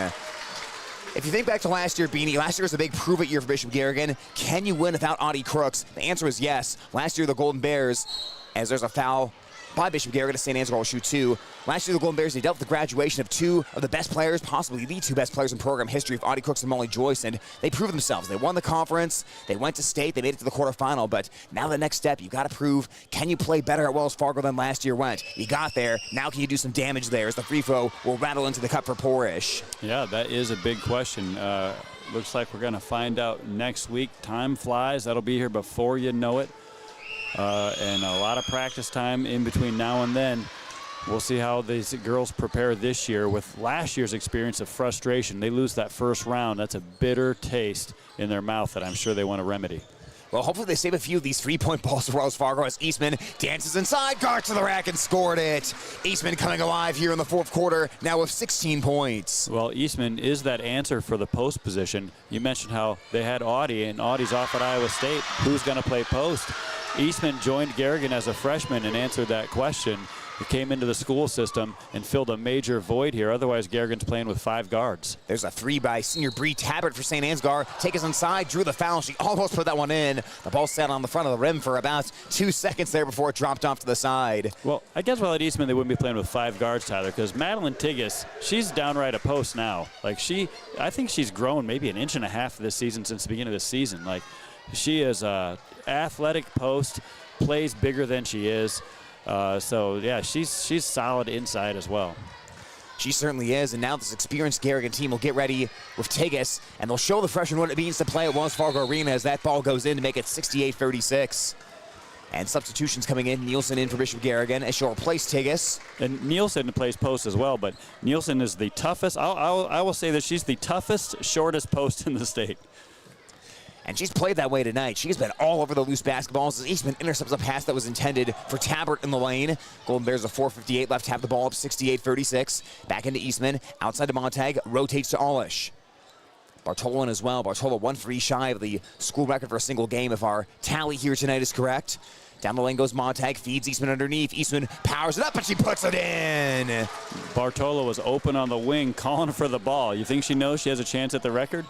If you think back to last year, Beanie, last year was a big prove-it year for Bishop Garrigan. Can you win without Audie Crooks? The answer is yes. Last year, the Golden Bears, as there's a foul by Bishop Garrigan, St. Ansgar will shoot two. Last year, the Golden Bears, they dealt with the graduation of two of the best players, possibly the two best players in program history, of Audie Crooks and Molly Joyce, and they proved themselves. They won the conference, they went to state, they made it to the quarterfinal, but now the next step, you got to prove, can you play better at Wells Fargo than last year went? You got there, now can you do some damage there as the free throw will rattle into the cup for Porish? Yeah, that is a big question. Looks like we're going to find out next week. Time flies. That'll be here before you know it. And a lot of practice time in between now and then. We'll see how these girls prepare this year with last year's experience of frustration. They lose that first round. That's a bitter taste in their mouth that I'm sure they want to remedy. Well, hopefully they save a few of these three-point balls for Wells Fargo as Eastman dances inside, guards to the rack, and scored it. Eastman coming alive here in the fourth quarter, now with 16 points. Well, Eastman is that answer for the post position. You mentioned how they had Audie, and Audie's off at Iowa State. Who's going to play post? Eastman joined Garrigan as a freshman and answered that question. He came into the school system and filled a major void here. Otherwise, Garrigan's playing with 5 guards. There's a three by senior Bree Tabbert for St. Ansgar. Take us inside, drew the foul. She almost put that one in. The ball sat on the front of the rim for about 2 seconds there before it dropped off to the side. Well, I guess while at Eastman, they wouldn't be playing with 5 guards, Tyler, because Madeline Tigges, she's downright a post now. Like I think she's grown maybe an inch and a half this season since the beginning of this season. Like, she is a athletic post, plays bigger than she is. So, yeah, she's solid inside as well. She certainly is, and now this experienced Garrigan team will get ready with Tigges, and they'll show the freshman what it means to play at Wells Fargo Arena as that ball goes in to make it 68-36. And substitutions coming in. Nielsen in for Bishop Garrigan as she'll replace Tigas. And Nielsen plays post as well, but Nielsen is the toughest. I will say that she's the toughest, shortest post in the state. And she's played that way tonight. She's been all over the loose basketballs as Eastman intercepts a pass that was intended for Tabbert in the lane. Golden Bears with 4:58 left, have the ball up 68-36. Back into Eastman, outside to Montag, rotates to Olish. Bartola in as well. Bartola 1 free shy of the school record for a single game if our tally here tonight is correct. Down the lane goes Montag, feeds Eastman underneath. Eastman powers it up, and she puts it in. Bartola was open on the wing, calling for the ball. You think she knows she has a chance at the record?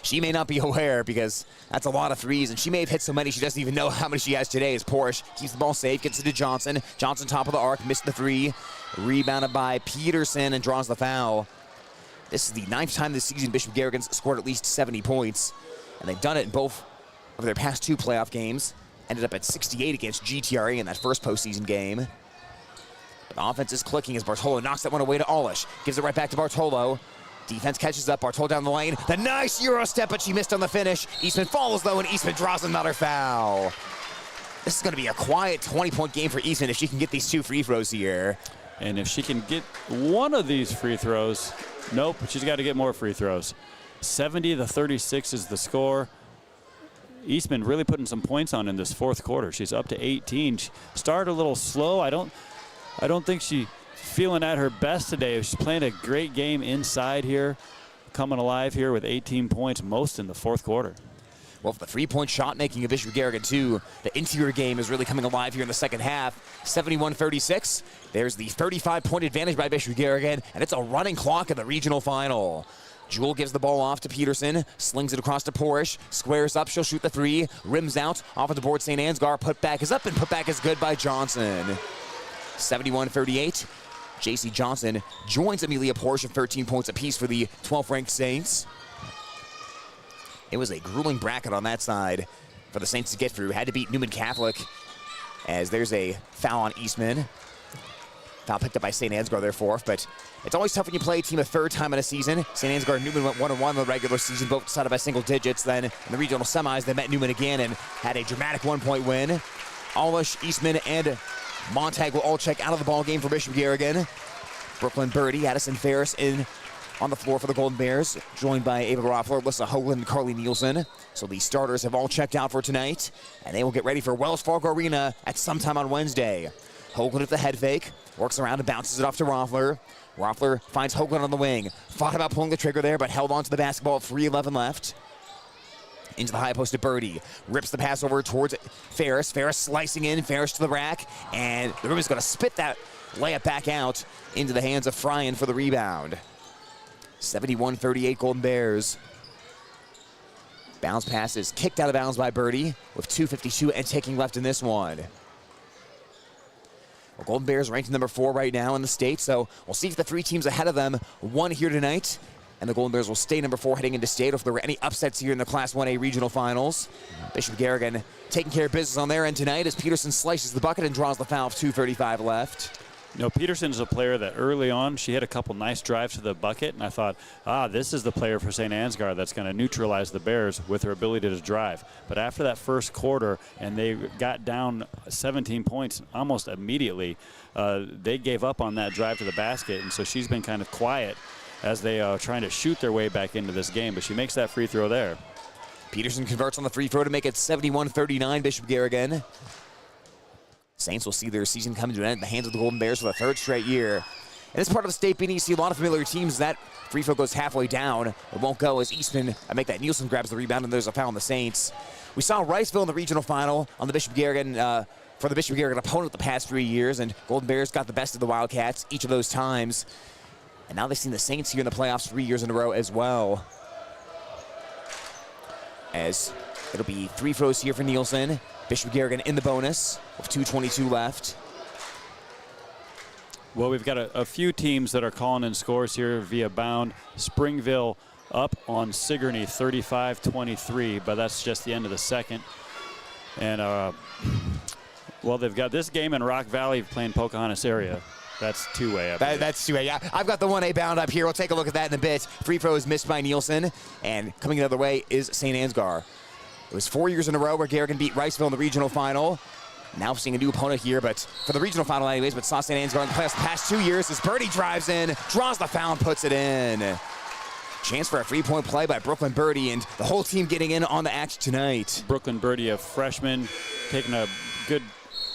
She may not be aware because that's a lot of threes, and she may have hit so many she doesn't even know how many she has today as Porsche keeps the ball safe, gets it to Johnson. Johnson top of the arc, missed the three. Rebounded by Peterson and draws the foul. This is the 9th time this season Bishop Garrigan's scored at least 70 points, and they've done it in both of their past 2 playoff games. Ended up at 68 against GTRA in that first postseason game. But the offense is clicking as Bartolo knocks that one away to Olish. Gives it right back to Bartolo. Defense catches up, Bartolo down the lane. The nice Euro step, but she missed on the finish. Eastman follows though, and Eastman draws another foul. This is gonna be a quiet 20-point game for Eastman if she can get these 2 free throws here. And if she can get one of these free throws, nope, she's got to get more free throws. 70-36 is the score. Eastman really putting some points on in this 4th quarter. She's up to 18. She started a little slow. I don't think she's feeling at her best today. She's playing a great game inside here, coming alive here with 18 points, most in the 4th quarter. Well, for the 3-point shot making of Bishop Garrigan too, the interior game is really coming alive here in the second half. 71-36. There's the 35-point advantage by Bishop Garrigan, and it's a running clock in the regional final. Jewel gives the ball off to Peterson, slings it across to Porish, squares up, she'll shoot the 3, rims out, off of the board St. Ansgar, put back is up, and put back is good by Johnson. 71-38. J.C. Johnson joins Amelia Porish at 13 points apiece for the 12th-ranked Saints. It was a grueling bracket on that side for the Saints to get through. Had to beat Newman Catholic as there's a foul on Eastman. Foul picked up by St. Ansgar, their 4th, but it's always tough when you play a team a 3rd time in a season. St. Ansgar and Newman went 1-1 in the regular season, both decided by single digits. Then in the regional semis, they met Newman again and had a dramatic 1-point win. Olish, Eastman, and Montag will all check out of the ball game for Bishop Garrigan. Brooklyn Birdie, Addison Ferris in on the floor for the Golden Bears, joined by Ava Groffler, Alyssa Hoagland, and Carly Nielsen. So the starters have all checked out for tonight, and they will get ready for Wells Fargo Arena at sometime on Wednesday. Hoagland with the head fake, works around and bounces it off to Roffler. Roffler finds Hoagland on the wing. Thought about pulling the trigger there, but held on to the basketball. 3:11 left. Into the high post to Birdie. Rips the pass over towards Ferris. Ferris slicing in, Ferris to the rack, and the rim is going to spit that layup back out into the hands of Fryan for the rebound. 71-38 Golden Bears. Bounce pass is kicked out of bounds by Birdie with 2:52 and ticking left in this one. Well, Golden Bears ranked number 4 right now in the state, so we'll see if the 3 teams ahead of them won here tonight, and the Golden Bears will stay number 4 heading into state, or if there were any upsets here in the Class 1A regional finals. Bishop Garrigan taking care of business on their end tonight as Peterson slices the bucket and draws the foul with 2:35 left. You know, Peterson's a player that early on, she had a couple nice drives to the bucket, and I thought, this is the player for St. Ansgar that's going to neutralize the Bears with her ability to drive. But after that first quarter, and they got down 17 points almost immediately, they gave up on that drive to the basket, and so she's been kind of quiet as they are trying to shoot their way back into this game, but she makes that free throw there. Peterson converts on the free throw to make it 71-39 Bishop Garrigan. Saints will see their season come to an end in the hands of the Golden Bears for the 3rd straight year. And this part of the state beating, you see a lot of familiar teams. That free throw goes halfway down. It won't go as Eastman, Nielsen grabs the rebound, and there's a foul on the Saints. We saw Riceville in the regional final on the Bishop Garrigan, for the Bishop Garrigan opponent the past 3 years, and Golden Bears got the best of the Wildcats each of those times. And now they've seen the Saints here in the playoffs 3 years in a row as well. As it'll be 3 throws here for Nielsen. Bishop Garrigan in the bonus with 2:22 left. Well, we've got a few teams that are calling in scores here via bound. Springville up on Sigourney 35-23, but that's just the end of the second. And, well, they've got this game in Rock Valley playing Pocahontas area. That's 2A up here. That's 2A, yeah. I've got the 1A bound up here. We'll take a look at that in a bit. Free throw is missed by Nielsen, and coming the other way is St. Ansgar. It was 4 years in a row where Garrigan beat Riceville in the regional final. Now seeing a new opponent here, but for the regional final anyways, but saw St. Ansgar in the playoffs the past 2 years as Birdie drives in, draws the foul and puts it in. Chance for a three-point play by Brooklyn Birdie, and the whole team getting in on the action tonight. Brooklyn Birdie, a freshman, taking a good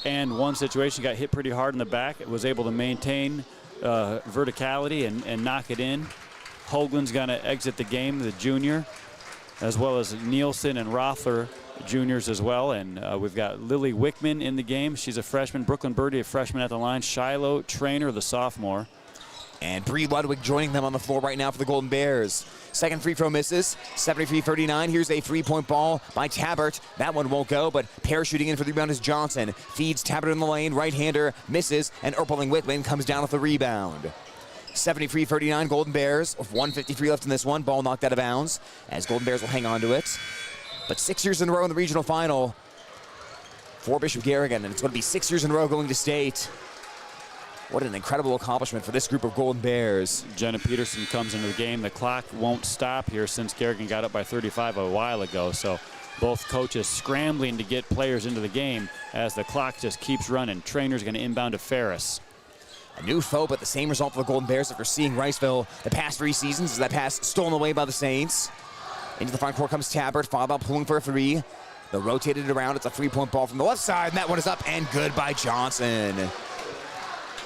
and one situation, got hit pretty hard in the back. It was able to maintain verticality and knock it in. Hoagland's going to exit the game, the junior, as well as Nielsen and Rothler, juniors as well. And we've got Lily Wickman in the game. She's a freshman. Brooklyn Birdie, a freshman at the line. Shiloh Trainer, the sophomore. And Bree Ludwig joining them on the floor right now for the Golden Bears. Second free throw misses, 73-39. Here's a three-point ball by Tabbert. That one won't go, but parachuting in for the rebound is Johnson. Feeds Tabbert in the lane, right-hander, misses, and Erpeling Wickman comes down with the rebound. 73-39 Golden Bears, with 1:53 left in this one. Ball knocked out of bounds, as Golden Bears will hang on to it. But 6 years in a row in the regional final for Bishop Garrigan, and it's going to be 6 years in a row going to state. What an incredible accomplishment for this group of Golden Bears. Jenna Peterson comes into the game. The clock won't stop here since Garrigan got up by 35 a while ago. So both coaches scrambling to get players into the game as the clock just keeps running. Trainer's going to inbound to Ferris. A new foe, but the same result for the Golden Bears after seeing Riceville the past 3 seasons. As that pass stolen away by the Saints. Into the front court comes Tabbert, followed by pulling for a three. They're rotated around. It's a three-point ball from the left side, and that one is up and good by Johnson.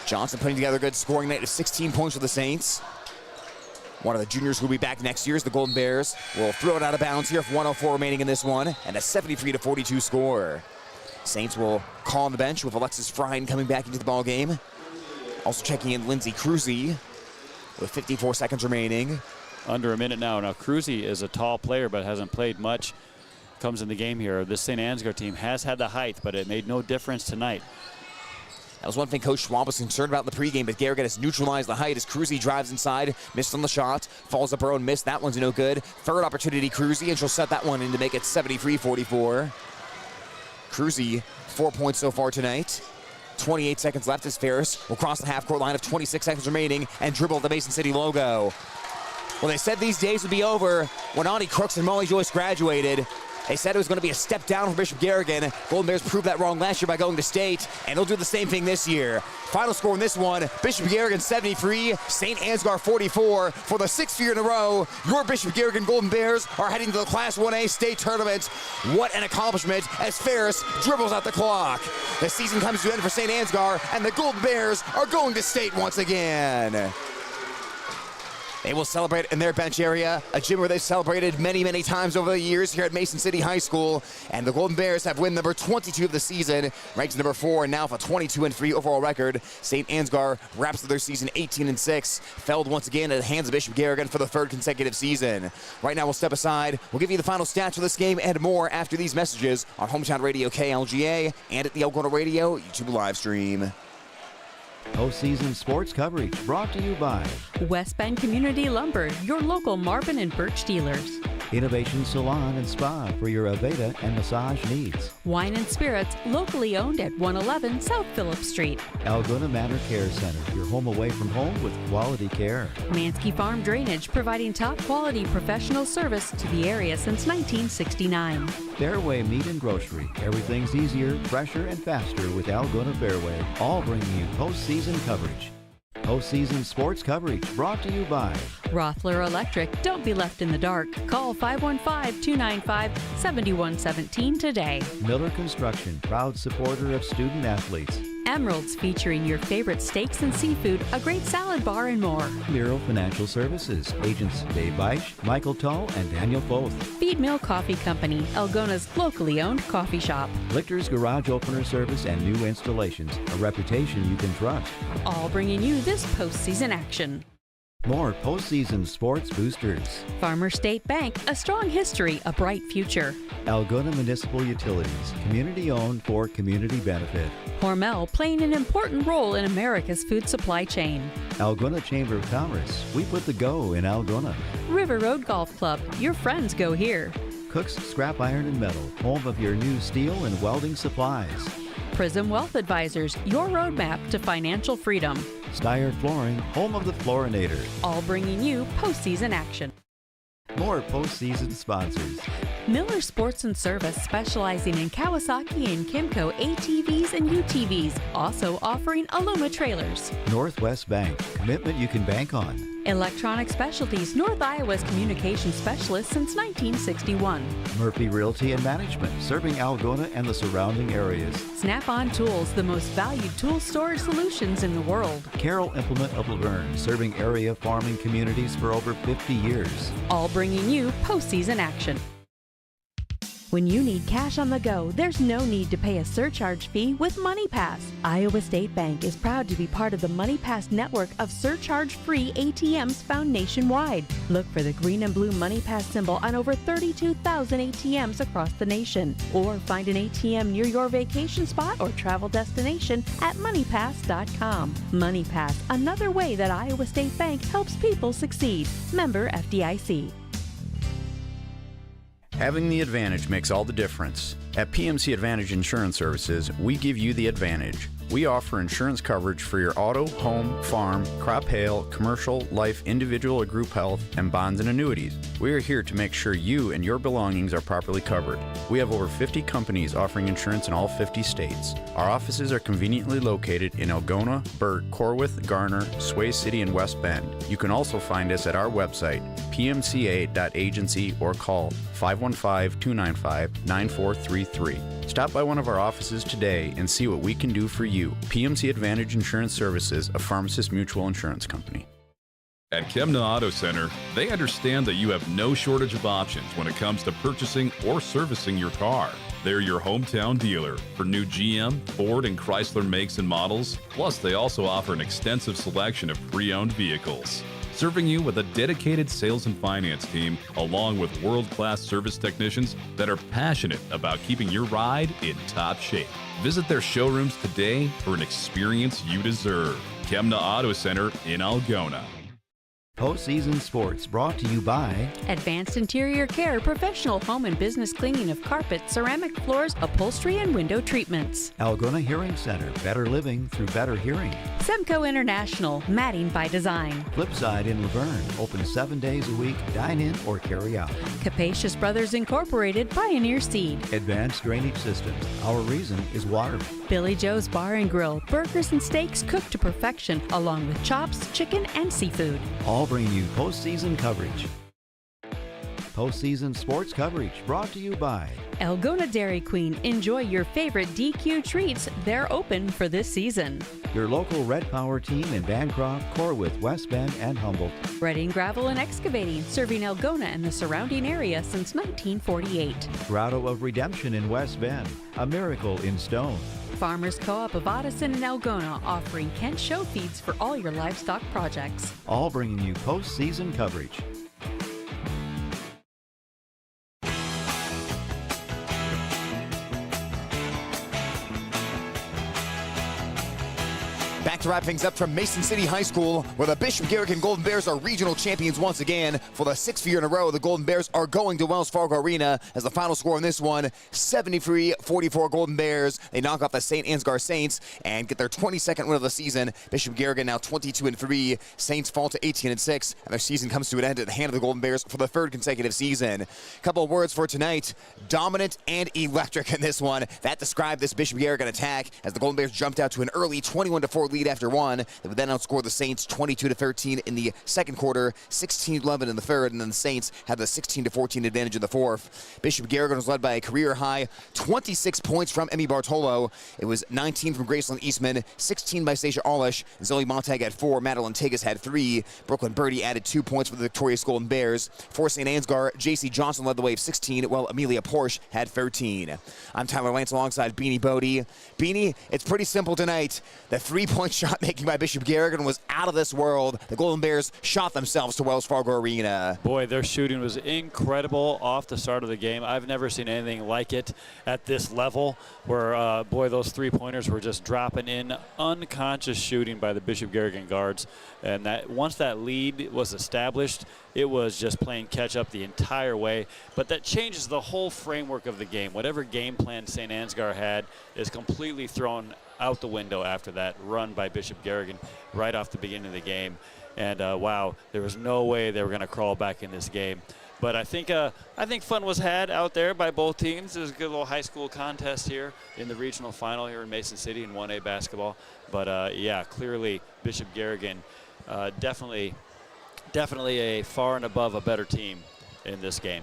Johnson putting together a good scoring night of 16 points for the Saints. One of the juniors who will be back next year is the Golden Bears. Will throw it out of bounds here with 1:04 remaining in this one, and a 73-42 score. Saints will call on the bench with Alexis Frine coming back into the ball game. Also checking in Lindsay Cruzy with 54 seconds remaining. Under a minute now. Now Cruzy is a tall player but hasn't played much. Comes in the game here. This St. Ansgar team has had the height, but it made no difference tonight. That was one thing Coach Schwab was concerned about in the pregame, but Garrigan has neutralized the height as Cruzy drives inside, missed on the shot, falls up her own miss. That one's no good. Third opportunity, Cruzy, and she'll set that one in to make it 73-44. Cruzy, 4 points so far tonight. 28 seconds left as Ferris will cross the half-court line of 26 seconds remaining and dribble the Mason City logo. Well, they said these days would be over when Ani Crooks and Molly Joyce graduated. They said it was going to be a step down for Bishop Garrigan. Golden Bears proved that wrong last year by going to state, and they'll do the same thing this year. Final score in this one, Bishop Garrigan 73, St. Ansgar 44. For the 6th year in a row, your Bishop Garrigan Golden Bears are heading to the Class 1A state tournament. What an accomplishment as Ferris dribbles out the clock. The season comes to an end for St. Ansgar, and the Golden Bears are going to state once again. They will celebrate in their bench area, a gym where they've celebrated many, many times over the years here at Mason City High School. And the Golden Bears have win number 22 of the season, ranked number 4, and now for 22-3 overall record. St. Ansgar wraps up their season 18-6, felled once again at the hands of Bishop Garrigan for the 3rd consecutive season. Right now we'll step aside. We'll give you the final stats for this game and more after these messages on Hometown Radio KLGA and at the Algona Radio YouTube live stream. Postseason sports coverage brought to you by West Bend Community Lumber, your local Marvin and Birch dealers. Innovation Salon and Spa for your Aveda and massage needs. Wine and Spirits, locally owned at 111 South Phillips Street. Algona Manor Care Center, your home away from home with quality care. Mansky Farm Drainage, providing top quality professional service to the area since 1969. Fairway Meat and Grocery, everything's easier, fresher, and faster with Algona Fairway, all bringing you postseason coverage. Postseason sports coverage brought to you by Rothler Electric. Don't be left in the dark. Call 515-295-7117 today. Miller Construction, proud supporter of student athletes. Emeralds, featuring your favorite steaks and seafood, a great salad bar, and more. Miro Financial Services, agents Dave Beisch, Michael Tull, and Daniel Foth. Feed Mill Coffee Company, Algona's locally owned coffee shop. Lichter's Garage Opener Service and new installations, a reputation you can trust. All bringing you this postseason action. More postseason sports boosters. Farmer State Bank, a strong history, a bright future. Algona Municipal Utilities, community owned for community benefit. Hormel, playing an important role in America's food supply chain. Algona Chamber of Commerce, we put the go in Algona. River Road Golf Club, your friends go here. Cook's Scrap Iron and Metal, home of your new steel and welding supplies. Prism Wealth Advisors, your roadmap to financial freedom. Steyer Flooring, home of the Floorinator. All bringing you postseason action. More postseason sponsors. Miller Sports and Service, specializing in Kawasaki and Kimco ATVs and UTVs, also offering Aluma trailers. Northwest Bank, commitment you can bank on. Electronic Specialties, North Iowa's communication specialist since 1961. Murphy Realty and Management, serving Algona and the surrounding areas. Snap-on Tools, the most valued tool storage solutions in the world. Carroll Implement of Laverne, serving area farming communities for over 50 years. All bringing you postseason action. When you need cash on the go, there's no need to pay a surcharge fee with MoneyPass. Iowa State Bank is proud to be part of the MoneyPass network of surcharge-free ATMs found nationwide. Look for the green and blue MoneyPass symbol on over 32,000 ATMs across the nation. Or find an ATM near your vacation spot or travel destination at moneypass.com. MoneyPass, another way that Iowa State Bank helps people succeed. Member FDIC. Having the advantage makes all the difference. At PMC Advantage Insurance Services, we give you the advantage. We offer insurance coverage for your auto, home, farm, crop hail, commercial, life, individual or group health, and bonds and annuities. We are here to make sure you and your belongings are properly covered. We have over 50 companies offering insurance in all 50 states. Our offices are conveniently located in Algona, Burt, Corwith, Garner, Sway City, and West Bend. You can also find us at our website, pmca.agency, or call 515-295-9433. Stop by one of our offices today and see what we can do for you. PMC Advantage Insurance Services, a Pharmacist Mutual Insurance Company. At Kemna Auto Center, they understand that you have no shortage of options when it comes to purchasing or servicing your car. They're your hometown dealer for new GM, Ford, and Chrysler makes and models. Plus, they also offer an extensive selection of pre-owned vehicles. Serving you with a dedicated sales and finance team, along with world-class service technicians that are passionate about keeping your ride in top shape. Visit their showrooms today for an experience you deserve. Kemna Auto Center in Algona. Postseason Sports, brought to you by Advanced Interior Care, professional home and business cleaning of carpet, ceramic floors, upholstery, and window treatments. Algona Hearing Center, better living through better hearing. Semco International, matting by design. Flipside in Laverne, open 7 days a week, dine in or carry out. Capacious Brothers Incorporated, Pioneer Seed. Advanced Drainage Systems, our reason is water. Billy Joe's Bar and Grill, burgers and steaks cooked to perfection, along with chops, chicken, and seafood. All bring you postseason coverage. Postseason sports coverage brought to you by Algona Dairy Queen. Enjoy your favorite DQ treats. They're open for this season. Your local Red Power team in Bancroft, Corwith, West Bend, and Humboldt. Reading Gravel and Excavating, serving Algona and the surrounding area since 1948. Grotto of Redemption in West Bend, a miracle in stone. Farmers Co-op of Odison and Algona, offering Kent show feeds for all your livestock projects. All bringing you postseason coverage. Back to wrap things up from Mason City High School, where the Bishop Garrigan Golden Bears are regional champions once again. For the 6th year in a row, the Golden Bears are going to Wells Fargo Arena. As the final score in this one, 73-44 Golden Bears. They knock off the St. Ansgar Saints and get their 22nd win of the season. Bishop Garrigan now 22-3. Saints fall to 18-6, and their season comes to an end at the hand of the Golden Bears for the 3rd consecutive season. A couple of words for tonight: dominant and electric in this one. That described this Bishop Garrigan attack, as the Golden Bears jumped out to an early 21-4 lead after one. They would then outscore the Saints 22-13 in the second quarter, 16-11 in the third, and then the Saints had the 16-14 advantage in the fourth. Bishop Garrigan was led by a career-high 26 points from Emmy Bartolo. It was 19 from Graceland Eastman, 16 by Stacia Olish. Zoe Montag had 4, Madeline Tagus had 3. Brooklyn Birdie added 2 points for the victorious Golden Bears. For St. Ansgar, J.C. Johnson led the way of 16, while Amelia Porsche had 13. I'm Tyler Lance alongside Beanie Bodie. Beanie, it's pretty simple tonight. The 3-point shot making by Bishop Garrigan was out of this world. The Golden Bears shot themselves to Wells Fargo Arena. Boy, their shooting was incredible off the start of the game. I've never seen anything like it at this level, where, boy, those 3-pointers were just dropping in. Unconscious shooting by the Bishop Garrigan guards. And that once that lead was established, it was just playing catch-up the entire way. But that changes the whole framework of the game. Whatever game plan St. Ansgar had is completely thrown out the window after that run by Bishop Garrigan right off the beginning of the game. And wow, there was no way they were going to crawl back in this game. But I think fun was had out there by both teams. There's a good little high school contest here in the regional final here in Mason City in 1A basketball. But yeah, clearly Bishop Garrigan definitely a far and above a better team in this game.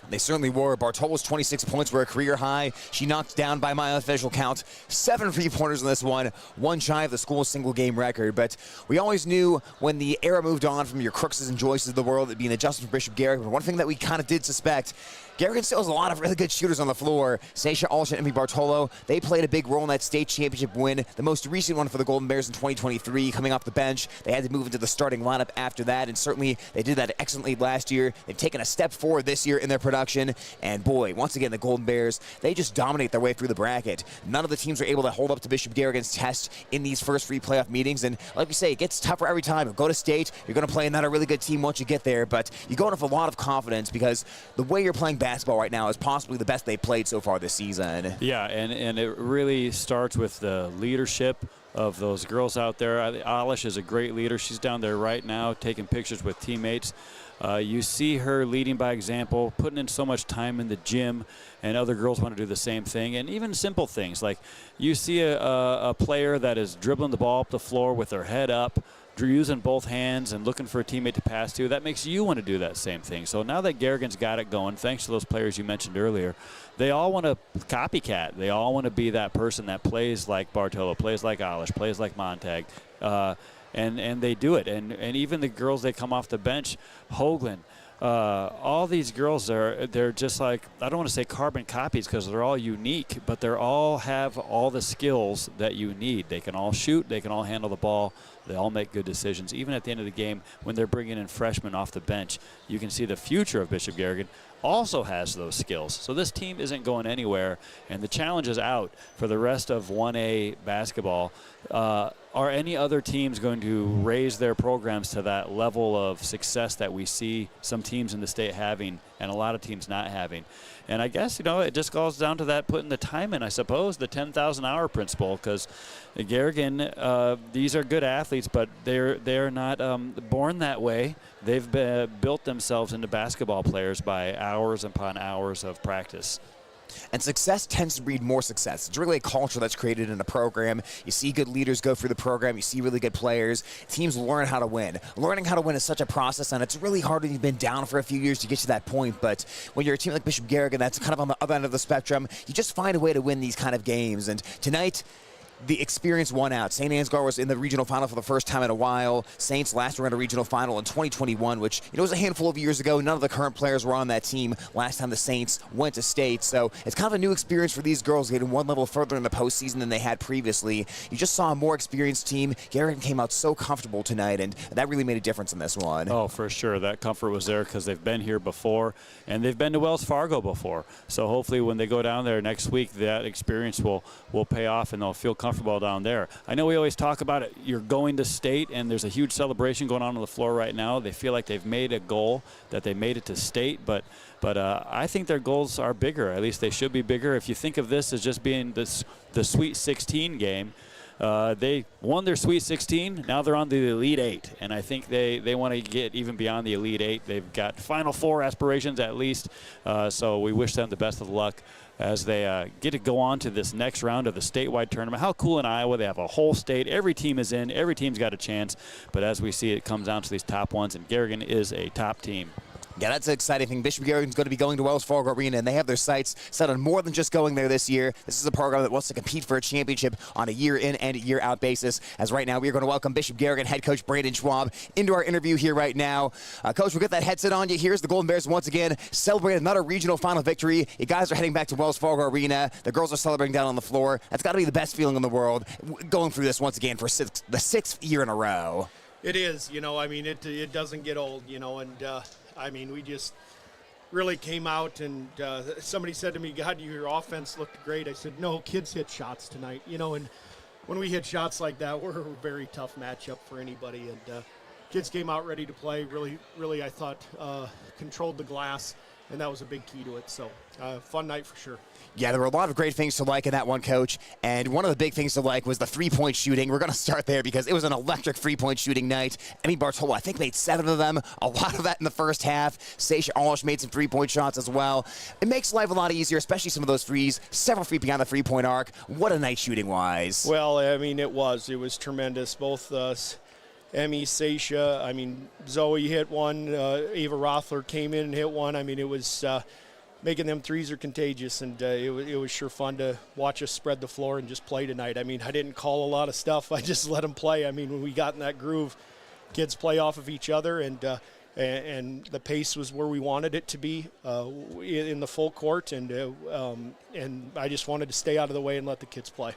They certainly were. Bartolo's 26 points were a career high. She knocked down, by my official count, 7 3-pointers in this one shy of the school's single-game record. But we always knew when the era moved on from your Crookses and Joyces of the world, it'd be an adjustment for Bishop Garrigan. But one thing that we kind of did suspect, Garrigan still has a lot of really good shooters on the floor. Seisha Alish and Emmy Bartolo, they played a big role in that state championship win, the most recent one for the Golden Bears in 2023, coming off the bench. They had to move into the starting lineup after that, and certainly they did that excellently last year. They've taken a step forward this year in their production, and boy, once again, the Golden Bears, they just dominate their way through the bracket. None of the teams are able to hold up to Bishop Garrigan's test in these first 3 playoff meetings, and like we say, it gets tougher every time. You go to state, you're going to play another really good team once you get there, but you go in with a lot of confidence because the way you're playing basketball right now is possibly the best they've played so far this season. Yeah, and it really starts with the leadership of those girls out there. Alish is a great leader. She's down there right now taking pictures with teammates. You see her leading by example, putting in so much time in the gym, and other girls want to do the same thing. And even simple things like you see a player that is dribbling the ball up the floor with her head up, using both hands and looking for a teammate to pass to. That makes you want to do that same thing. So now that Garrigan's got it going, thanks to those players you mentioned earlier, they all want to copycat. They all want to be that person that plays like Bartolo, plays like Alish, plays like Montag. And they do it. And even the girls that come off the bench, Hoagland, all these girls they're just like, I don't want to say carbon copies because they're all unique, but they all have all the skills that you need. They can all shoot, they can all handle the ball, they all make good decisions. Even at the end of the game, when they're bringing in freshmen off the bench, you can see the future of Bishop Garrigan also has those skills. So this team isn't going anywhere, and the challenge is out for the rest of 1A basketball. Are any other teams going to raise their programs to that level of success that we see some teams in the state having and a lot of teams not having? And I guess, it just goes down to that putting the time in, I suppose, the 10,000-hour principle, because Garrigan, these are good athletes, but they're not born that way. They've built themselves into basketball players by hours upon hours of practice. And success tends to breed more success. It's really a culture that's created in a program. You see good leaders go through the program. You see really good players. Teams learn how to win. Learning how to win is such a process, and it's really hard when you've been down for a few years to get to that point. But when you're a team like Bishop Garrigan, that's kind of on the other end of the spectrum, you just find a way to win these kind of games. And tonight, the experience won out. St. Ansgar was in the regional final for the first time in a while. Saints last were in a regional final in 2021, which was a handful of years ago. None of the current players were on that team last time the Saints went to state. So it's kind of a new experience for these girls, getting one level further in the postseason than they had previously. You just saw a more experienced team. Garrigan came out so comfortable tonight, and that really made a difference in this one. Oh, for sure. That comfort was there because they've been here before, and they've been to Wells Fargo before. So hopefully when they go down there next week, that experience will pay off, and they'll feel comfortable down there. I know we always talk about it. You're going to state, and there's a huge celebration going on the floor right now. They feel like they've made a goal, that they made it to state, but I think their goals are bigger. At least they should be bigger. If you think of this as just being the Sweet 16 game, they won their Sweet 16. Now they're on the Elite 8, and I think they want to get even beyond the Elite 8. They've got Final Four aspirations at least, so we wish them the best of luck as they get to go on to this next round of the statewide tournament. How cool in Iowa, they have a whole state. Every team is in. Every team's got a chance. But as we see, it comes down to these top ones, and Garrigan is a top team. Yeah, that's an exciting thing. Bishop Garrigan's going to be going to Wells Fargo Arena, and they have their sights set on more than just going there this year. This is a program that wants to compete for a championship on a year-in and year-out basis. As right now, we are going to welcome Bishop Garrigan head coach Brandon Schwab into our interview here right now. Coach, we'll get that headset on you. Here's the Golden Bears once again celebrating another regional final victory. You guys are heading back to Wells Fargo Arena. The girls are celebrating down on the floor. That's got to be the best feeling in the world, going through this once again for the sixth year in a row. It is. It doesn't get old, and we just really came out, and somebody said to me, God, your offense looked great. I said, no, kids hit shots tonight, and when we hit shots like that, we're a very tough matchup for anybody, and kids came out ready to play, really, I thought, controlled the glass, and that was a big key to it. So fun night for sure. Yeah, there were a lot of great things to like in that one, Coach. And one of the big things to like was the three-point shooting. We're going to start there because it was an electric three-point shooting night. Emmy Bartola, I think, made 7 of them. A lot of that in the first half. Seisha Alish made some three-point shots as well. It makes life a lot easier, especially some of those threes. Several feet beyond the three-point arc. What a night shooting-wise. Well, I mean, it was tremendous. Both Emmy, Seisha, I mean, Zoe hit one. Ava Rothler came in and hit one. I mean, it was making them threes are contagious, and it was sure fun to watch us spread the floor and just play tonight. I mean, I didn't call a lot of stuff. I just let them play. I mean, when we got in that groove, kids play off of each other, and the pace was where we wanted it to be in the full court, and I just wanted to stay out of the way and let the kids play.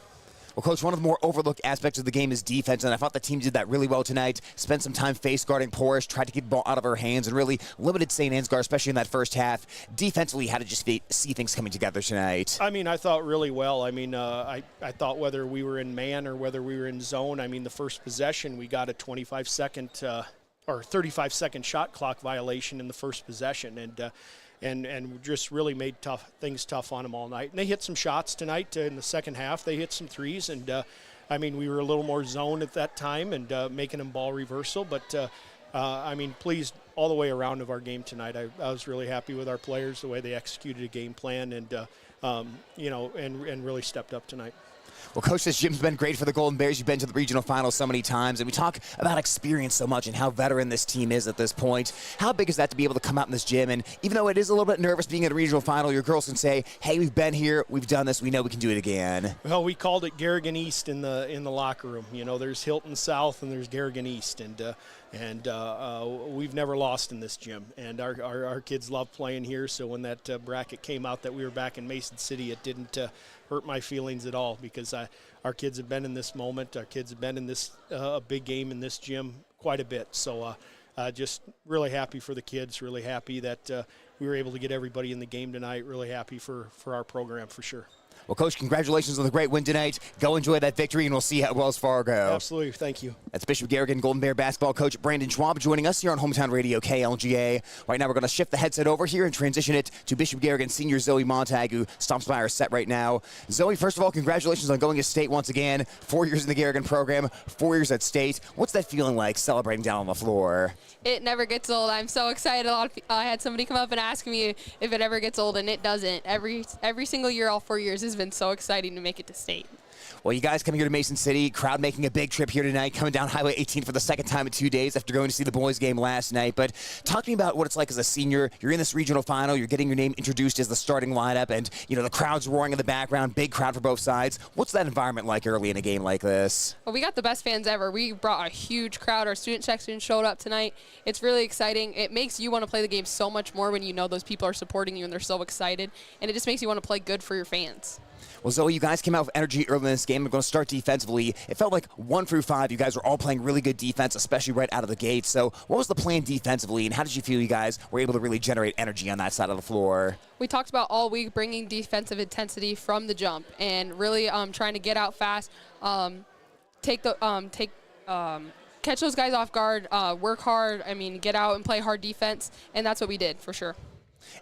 Well, Coach, one of the more overlooked aspects of the game is defense, and I thought the team did that really well tonight. Spent some time face guarding Porish, tried to keep the ball out of her hands, and really limited St. Ansgar, especially in that first half. Defensively, how did you see things coming together tonight? I mean, I thought really well. I mean, I thought whether we were in man or whether we were in zone, I mean, the first possession, we got a 25-second or 35-second shot clock violation in the first possession, and just really made things tough on them all night. And they hit some shots tonight in the second half. They hit some threes, and I mean, we were a little more zone at that time and making them ball reversal. But I mean, pleased all the way around of our game tonight. I was really happy with our players, the way they executed a game plan, and and really stepped up tonight. Well, Coach, this gym's been great for the Golden Bears. You've been to the regional finals so many times, and we talk about experience so much and how veteran this team is at this point. How big is that to be able to come out in this gym? And even though it is a little bit nervous being at a regional final, your girls can say, hey, we've been here, we've done this, we know we can do it again. Well, we called it Garrigan East in the locker room. You know, there's Hilton South and there's Garrigan East, and we've never lost in this gym. And our kids love playing here, so when that bracket came out that we were back in Mason City, it didn't hurt my feelings at all, because our kids have been in this moment. Our kids have been in this big game in this gym quite a bit. So just really happy for the kids, really happy that we were able to get everybody in the game tonight, really happy for our program for sure. Well, Coach, congratulations on the great win tonight. Go enjoy that victory, and we'll see you at Wells Fargo. Absolutely. Thank you. That's Bishop Garrigan Golden Bear basketball coach Brandon Schwab joining us here on Hometown Radio KLGA. Right now, we're going to shift the headset over here and transition it to Bishop Garrigan senior Zoe Montag, who stomps by our set right now. Zoe, first of all, congratulations on going to state once again. 4 years in the Garrigan program, 4 years at state. What's that feeling like celebrating down on the floor? It never gets old. I'm so excited. I had somebody come up and ask me if it ever gets old, and it doesn't. Every single year, all 4 years, has been so exciting to make it to state. Well, you guys coming here to Mason City, crowd making a big trip here tonight, coming down Highway 18 for the second time in 2 days after going to see the boys game last night. But talk to me about what it's like as a senior. You're in this regional final, you're getting your name introduced as the starting lineup, and the crowd's roaring in the background, big crowd for both sides. What's that environment like early in a game like this? Well, we got the best fans ever. We brought a huge crowd. Our student section showed up tonight. It's really exciting. It makes you want to play the game so much more when you know those people are supporting you and they're so excited, and it just makes you want to play good for your fans. Well, Zoe, you guys came out with energy early in this game. We're going to start defensively. It felt like 1 through 5, you guys were all playing really good defense, especially right out of the gate. So what was the plan defensively, and how did you feel you guys were able to really generate energy on that side of the floor? We talked about all week bringing defensive intensity from the jump and really trying to get out fast, catch those guys off guard, work hard, get out and play hard defense, and that's what we did for sure.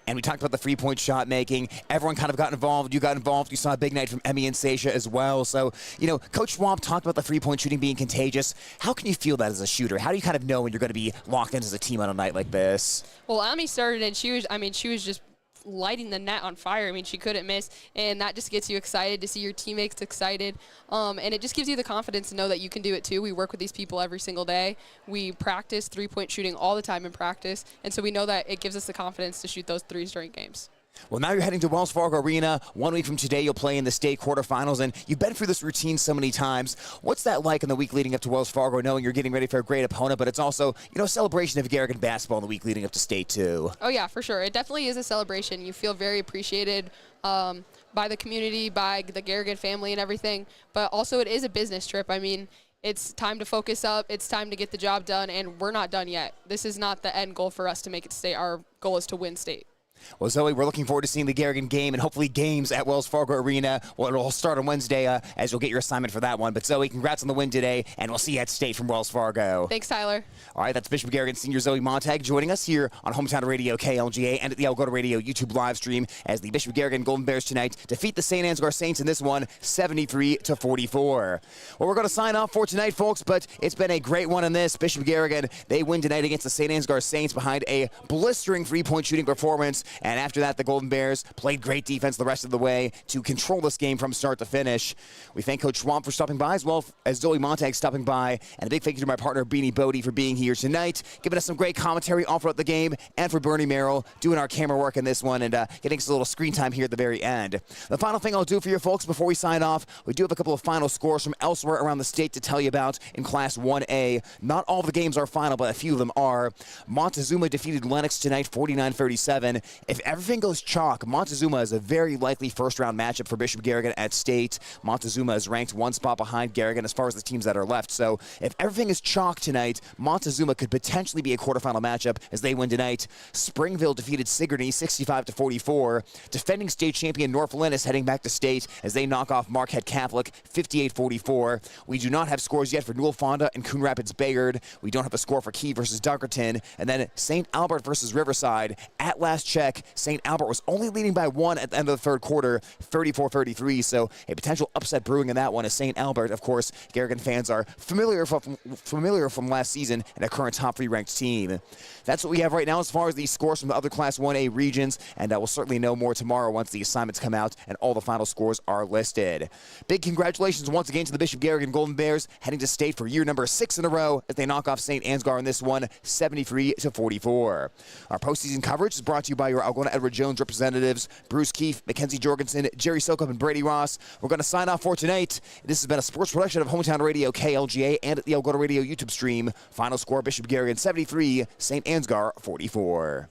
And we talked about the three-point shot making. Everyone kind of got involved. You got involved. You saw a big night from Emmy and Seisha as well. So, Coach Schwab talked about the three-point shooting being contagious. How can you feel that as a shooter? How do you kind of know when you're going to be locked in as a team on a night like this? Well, Emmy started, and she was just lighting the net on fire. She couldn't miss, and that just gets you excited to see your teammates excited, and it just gives you the confidence to know that you can do it too. We work with these people every single day. We practice three-point shooting all the time in practice, and so we know that it gives us the confidence to shoot those threes during games. Well, now you're heading to Wells Fargo Arena. 1 week from today, you'll play in the state quarterfinals, and you've been through this routine so many times. What's that like in the week leading up to Wells Fargo, knowing you're getting ready for a great opponent, but it's also, a celebration of Garrigan basketball in the week leading up to state, too? Oh, yeah, for sure. It definitely is a celebration. You feel very appreciated by the community, by the Garrigan family and everything, but also it is a business trip. It's time to focus up. It's time to get the job done, and we're not done yet. This is not the end goal for us to make it to state. Our goal is to win state. Well, Zoe, we're looking forward to seeing the Garrigan game and hopefully games at Wells Fargo Arena. Well, it'll start on Wednesday as you'll get your assignment for that one. But Zoe, congrats on the win today, and we'll see you at State from Wells Fargo. Thanks, Tyler. All right, that's Bishop Garrigan Senior Zoe Montag joining us here on Hometown Radio KLGA and at the Algona Radio YouTube live stream as the Bishop Garrigan Golden Bears tonight defeat the St. Ansgar Saints in this one 73-44. Well, we're going to sign off for tonight, folks, but it's been a great one in this. Bishop Garrigan, they win tonight against the St. Ansgar Saints behind a blistering three-point shooting performance, and after that, the Golden Bears played great defense the rest of the way to control this game from start to finish. We thank Coach Schwab for stopping by, as well as Zoe Montag stopping by, and a big thank you to my partner, Beanie Bodie, for being here tonight, giving us some great commentary all throughout the game, and for Bernie Merrill doing our camera work in this one and getting us a little screen time here at the very end. The final thing I'll do for you folks before we sign off, we do have a couple of final scores from elsewhere around the state to tell you about in Class 1A. Not all of the games are final, but a few of them are. Montezuma defeated Lennox tonight 49-37. If everything goes chalk, Montezuma is a very likely first-round matchup for Bishop Garrigan at State. Montezuma is ranked one spot behind Garrigan as far as the teams that are left. So if everything is chalk tonight, Montezuma could potentially be a quarterfinal matchup as they win tonight. Springville defeated Sigourney 65-44. Defending state champion North Lynn is heading back to State as they knock off Marquette Catholic 58-44. We do not have scores yet for Newell Fonda and Coon Rapids Bayard. We don't have a score for Key versus Dunkerton. And then St. Albert versus Riverside. At last check, St. Albert was only leading by one at the end of the third quarter, 34-33. So a potential upset brewing in that one is St. Albert. Of course, Garrigan fans are familiar from last season and a current top 3 ranked team. That's what we have right now as far as the scores from the other Class 1A regions, and we'll certainly know more tomorrow once the assignments come out and all the final scores are listed. Big congratulations once again to the Bishop Garrigan Golden Bears heading to State for year number 6 in a row as they knock off St. Ansgar in this one 73-44. Our postseason coverage is brought to you by your Algona Edward Jones representatives Bruce Keefe, Mackenzie Jorgensen, Jerry Sokup, and Brady Ross. We're going to sign off for tonight. This has been a sports production of Hometown Radio KLGA and at the Algona Radio YouTube stream. Final score, Bishop Garrigan 73, St. Ansgar 44.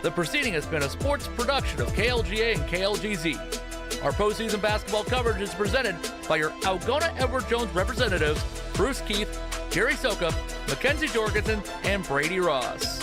The proceeding has been a sports production of KLGA and KLGZ. Our postseason basketball coverage is presented by your Algona Edward Jones representatives, Bruce Keith, Jerry Sokup, Mackenzie Jorgensen, and Brady Ross.